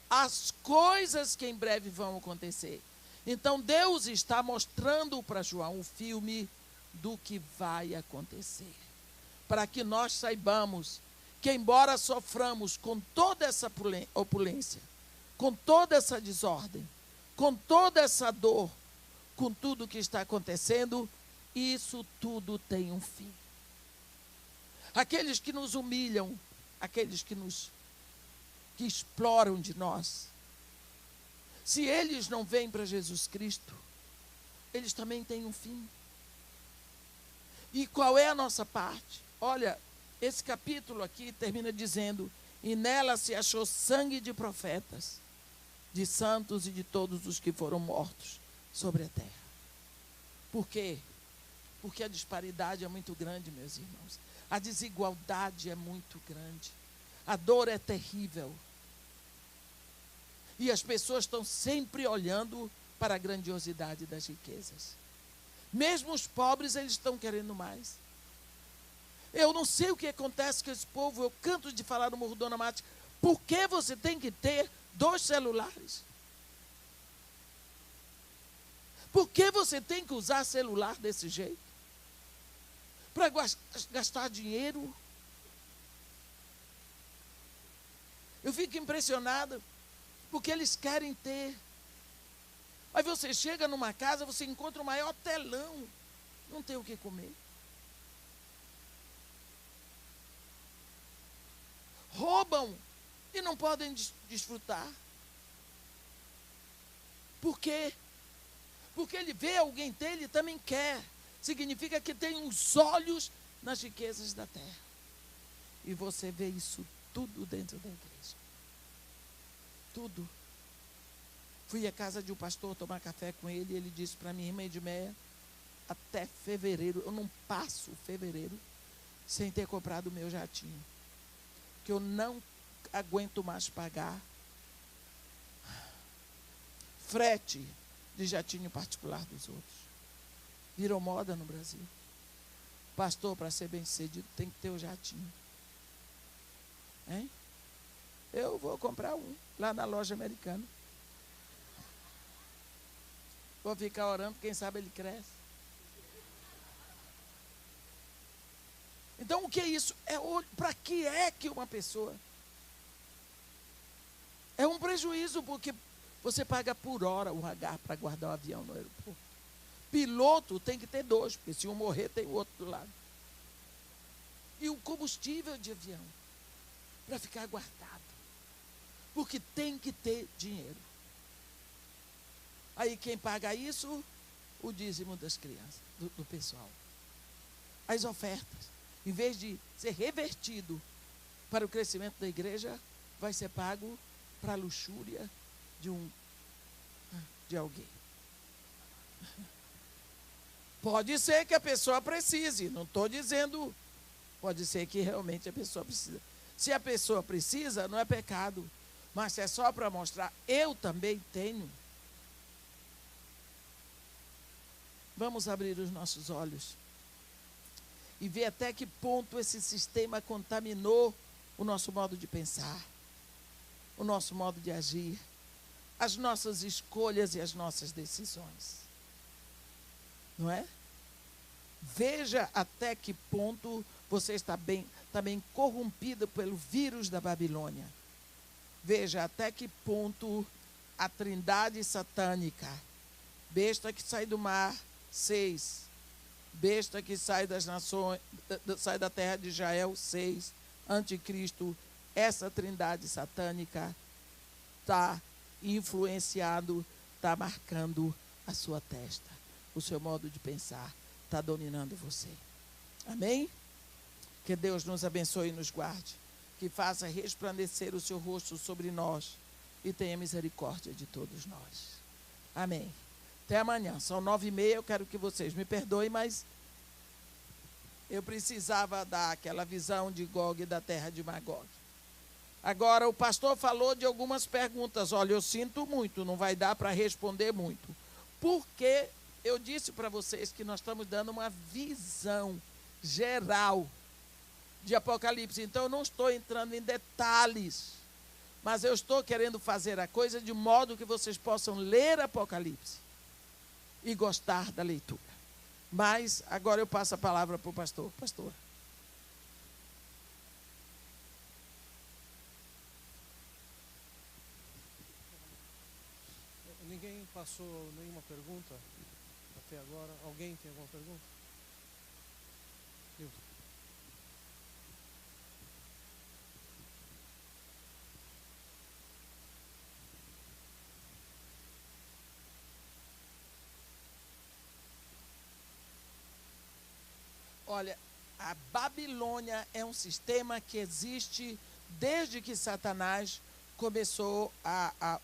as coisas que em breve vão acontecer. Então Deus está mostrando para João o filme do que vai acontecer, para que nós saibamos que, embora soframos com toda essa opulência, com toda essa desordem, com toda essa dor, com tudo que está acontecendo, isso tudo tem um fim. Aqueles que nos humilham, aqueles que exploram de nós, se eles não vêm para Jesus Cristo, eles também têm um fim. E qual é a nossa parte? Olha, esse capítulo aqui termina dizendo: e nela se achou sangue de profetas, de santos e de todos os que foram mortos sobre a terra. Por quê? Porque a disparidade é muito grande, meus irmãos. A desigualdade é muito grande. A dor é terrível. E as pessoas estão sempre olhando para a grandiosidade das riquezas. Mesmo os pobres, eles estão querendo mais. Eu não sei o que acontece com esse povo. Eu canto de falar no Morro Dona Mate. Por que você tem que ter 2 celulares? Por que você tem que usar celular desse jeito? Para gastar dinheiro? Eu fico impressionado, porque eles querem ter. Aí você chega numa casa, você encontra o maior telão, não tem o que comer. Roubam e não podem desfrutar. Por quê? Porque ele vê alguém ter, ele também quer. Significa que tem os olhos nas riquezas da terra. E você vê isso tudo dentro da igreja. Tudo. Fui à casa de um pastor tomar café com ele, e ele disse para mim: irmã Edmeia, até fevereiro, eu não passo fevereiro sem ter comprado o meu jatinho. Que eu não aguento mais pagar frete de jatinho particular dos outros. Virou moda no Brasil. Pastor, para ser bem-sucedido, tem que ter o jatinho. Hein? Eu vou comprar um lá na loja americana. Vou ficar orando, quem sabe ele cresce. Então o que é isso? Para que é que uma pessoa... É um prejuízo, porque você paga por hora o hangar para guardar o avião no aeroporto. Piloto tem que ter 2, porque se um morrer tem o outro do lado. E o combustível de avião, para ficar guardado. Porque tem que ter dinheiro. Aí quem paga isso? O dízimo das crianças, do pessoal. As ofertas, em vez de ser revertido para o crescimento da igreja, vai ser pago para a luxúria de alguém. Pode ser que a pessoa precise, não estou dizendo, pode ser que realmente a pessoa precisa. Se a pessoa precisa, não é pecado, mas se é só para mostrar, eu também tenho. Vamos abrir os nossos olhos e ver até que ponto esse sistema contaminou o nosso modo de pensar. o nosso modo de agir, as nossas escolhas e as nossas decisões. Não é? Veja até que ponto você está bem corrompido pelo vírus da Babilônia. Veja até que ponto a trindade satânica, besta que sai do mar, 6, besta que sai das nações, sai da terra de Israel, 6, anticristo, essa trindade satânica está influenciado, está marcando a sua testa, o seu modo de pensar, está dominando você. Amém? Que Deus nos abençoe e nos guarde, que faça resplandecer o seu rosto sobre nós e tenha misericórdia de todos nós. Amém. Até amanhã, são 9h30, eu quero que vocês me perdoem, mas eu precisava dar aquela visão de Gog e da terra de Magog. Agora, o pastor falou de algumas perguntas. Olha, eu sinto muito, não vai dar para responder muito. Porque eu disse para vocês que nós estamos dando uma visão geral de Apocalipse. Então, eu não estou entrando em detalhes, mas eu estou querendo fazer a coisa de modo que vocês possam ler Apocalipse e gostar da leitura. Mas, agora eu passo a palavra para o pastor. Pastor. Ninguém passou nenhuma pergunta até agora? Alguém tem alguma pergunta? Nilton. Olha, a Babilônia é um sistema que existe desde que Satanás começou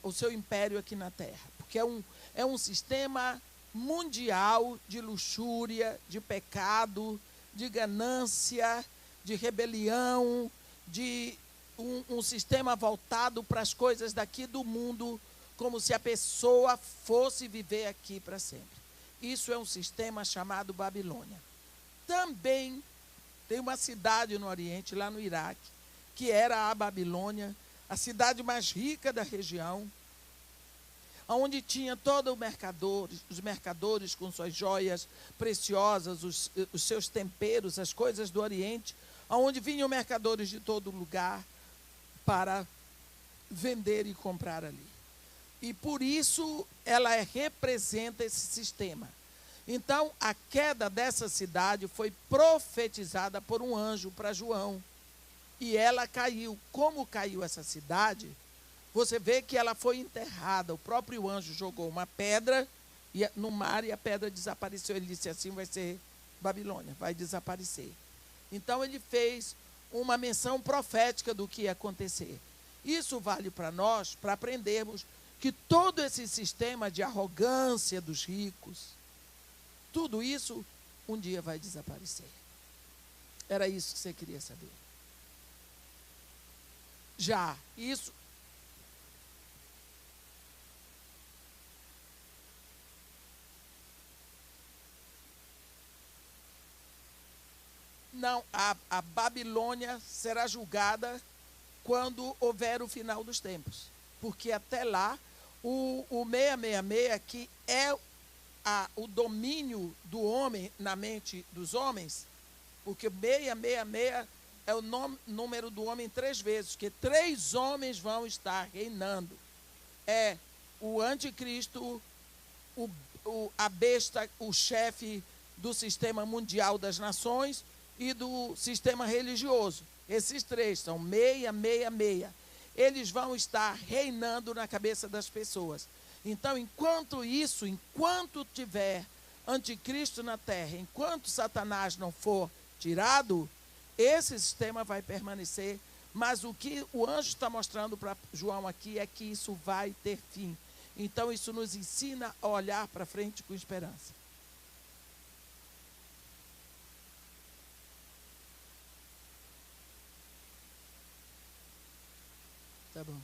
o seu império aqui na Terra. Porque é um sistema mundial de luxúria, de pecado, de ganância, de rebelião, de um sistema voltado para as coisas daqui do mundo, como se a pessoa fosse viver aqui para sempre. Isso é um sistema chamado Babilônia. Também tem uma cidade no Oriente, lá no Iraque, que era a Babilônia, a cidade mais rica da região, onde tinha todo os mercadores com suas joias preciosas, os seus temperos, as coisas do Oriente, onde vinham mercadores de todo lugar para vender e comprar ali. E por isso ela representa esse sistema. Então, a queda dessa cidade foi profetizada por um anjo para João. E ela caiu. Como caiu essa cidade? Você vê que ela foi enterrada. O próprio anjo jogou uma pedra no mar e a pedra desapareceu. Ele disse assim, vai ser Babilônia, vai desaparecer. Então, ele fez uma menção profética do que ia acontecer. Isso vale para nós, para aprendermos que todo esse sistema de arrogância dos ricos, tudo isso, um dia vai desaparecer. Era isso que você queria saber. Já, isso... Não, a Babilônia será julgada quando houver o final dos tempos. Porque até lá, o 666, que é o domínio do homem na mente dos homens, porque 666 é o número do homem 3 vezes, que 3 homens vão estar reinando. É o anticristo, a besta, o chefe do sistema mundial das nações e do sistema religioso. Esses 3 são 666. Eles vão estar reinando na cabeça das pessoas. Então, enquanto tiver anticristo na terra, enquanto Satanás não for tirado, esse sistema vai permanecer. Mas o que o anjo está mostrando para João aqui é que isso vai ter fim. Então, isso nos ensina a olhar para frente com esperança. Tá bom.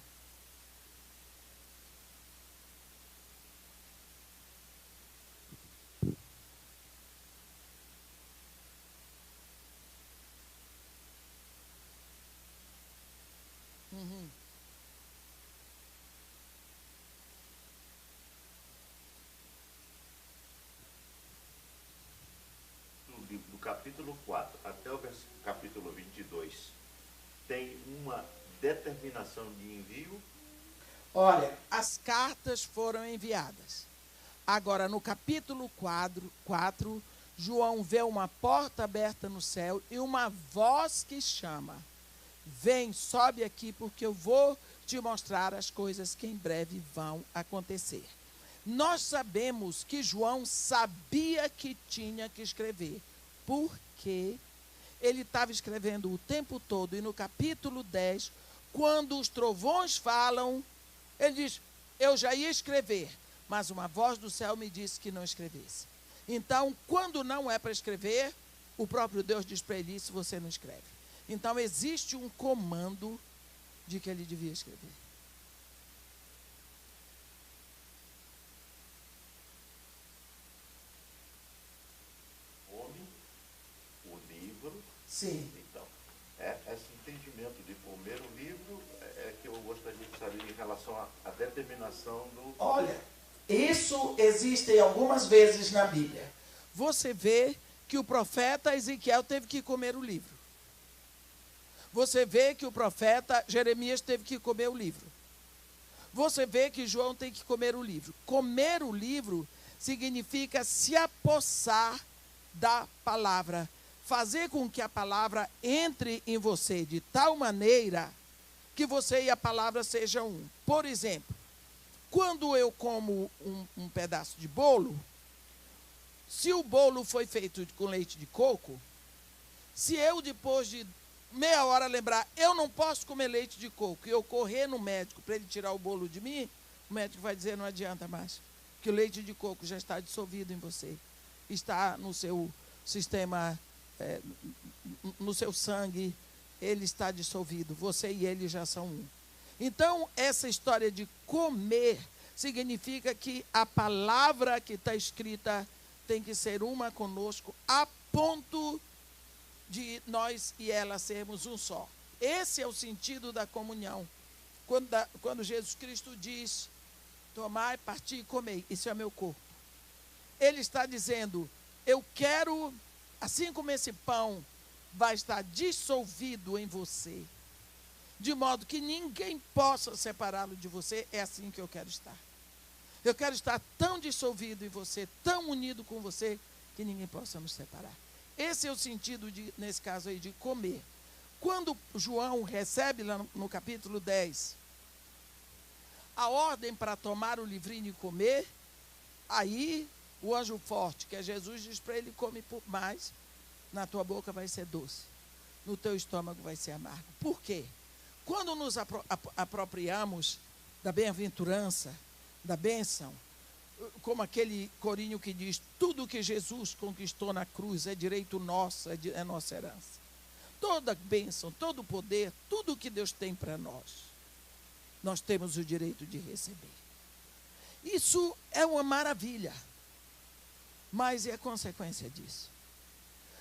Uhum. capítulo 4 até o capítulo 22, tem uma determinação de envio? Olha, as cartas foram enviadas. Agora, no capítulo 4, João vê uma porta aberta no céu e uma voz que chama: vem, sobe aqui, porque eu vou te mostrar as coisas que em breve vão acontecer. Nós sabemos que João sabia que tinha que escrever, porque ele estava escrevendo o tempo todo, e no capítulo 10, quando os trovões falam, ele diz: eu já ia escrever, mas uma voz do céu me disse que não escrevesse. Então, quando não é para escrever, o próprio Deus diz para ele: isso você não escreve. Então, existe um comando de que ele devia escrever. O livro. Sim. Então, esse entendimento de primeiro livro é que eu gostaria de saber em relação à determinação do... Olha, isso existe algumas vezes na Bíblia. Você vê que o profeta Ezequiel teve que comer o livro. Você vê que o profeta Jeremias teve que comer o livro. Você vê que João tem que comer o livro. Comer o livro significa se apossar da palavra, fazer com que a palavra entre em você de tal maneira que você e a palavra sejam um. Por exemplo, quando eu como um pedaço de bolo, se o bolo foi feito com leite de coco, se eu depois de meia hora lembrar, eu não posso comer leite de coco, e eu correr no médico para ele tirar o bolo de mim, o médico vai dizer: não adianta mais, que o leite de coco já está dissolvido em você, está no seu sistema, no seu sangue, ele está dissolvido, você e ele já são um. Então, essa história de comer significa que a palavra que está escrita tem que ser uma conosco, a ponto de nós e ela sermos um só. Esse é o sentido da comunhão. Quando Jesus Cristo diz: tomai, parti e comei, isso é meu corpo. Ele está dizendo: eu quero, assim como esse pão vai estar dissolvido em você, de modo que ninguém possa separá-lo de você, é assim que eu quero estar. Eu quero estar tão dissolvido em você, tão unido com você, que ninguém possa nos separar. Esse é o sentido, nesse caso aí, de comer. Quando João recebe lá no capítulo 10, a ordem para tomar o livrinho e comer, aí o anjo forte, que é Jesus, diz para ele: come mais, na tua boca vai ser doce, no teu estômago vai ser amargo. Por quê? Quando nos apropriamos da bem-aventurança, da bênção, como aquele corinho que diz: tudo que Jesus conquistou na cruz é direito nosso, é nossa herança. Toda bênção, todo poder, tudo que Deus tem para nós temos o direito de receber. Isso é uma maravilha, mas é a consequência disso.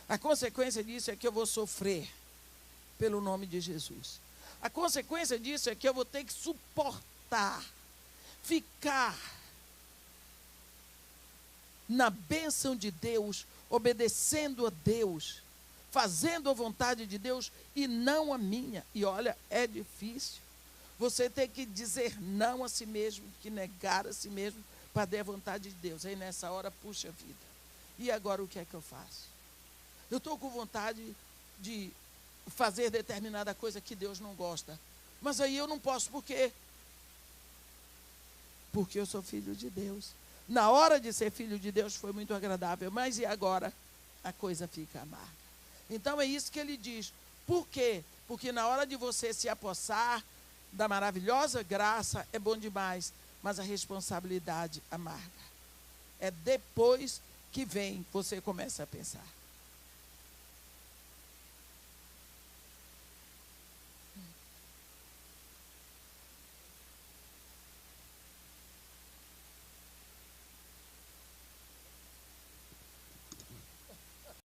A consequência disso é que eu vou sofrer pelo nome de Jesus. A consequência disso é que eu vou ter que suportar, ficar na bênção de Deus, obedecendo a Deus, fazendo a vontade de Deus e não a minha. E olha, é difícil. Você tem que dizer não a si mesmo, que negar a si mesmo, para dar a vontade de Deus. Aí nessa hora, puxa vida, e agora o que é que eu faço? Eu estou com vontade de fazer determinada coisa que Deus não gosta, mas aí eu não posso, por quê? Porque eu sou filho de Deus. Na hora de ser filho de Deus foi muito agradável, mas e agora? A coisa fica amarga. Então é isso que ele diz. Por quê? Porque na hora de você se apossar da maravilhosa graça é bom demais, mas a responsabilidade amarga. É depois que vem, você começa a pensar.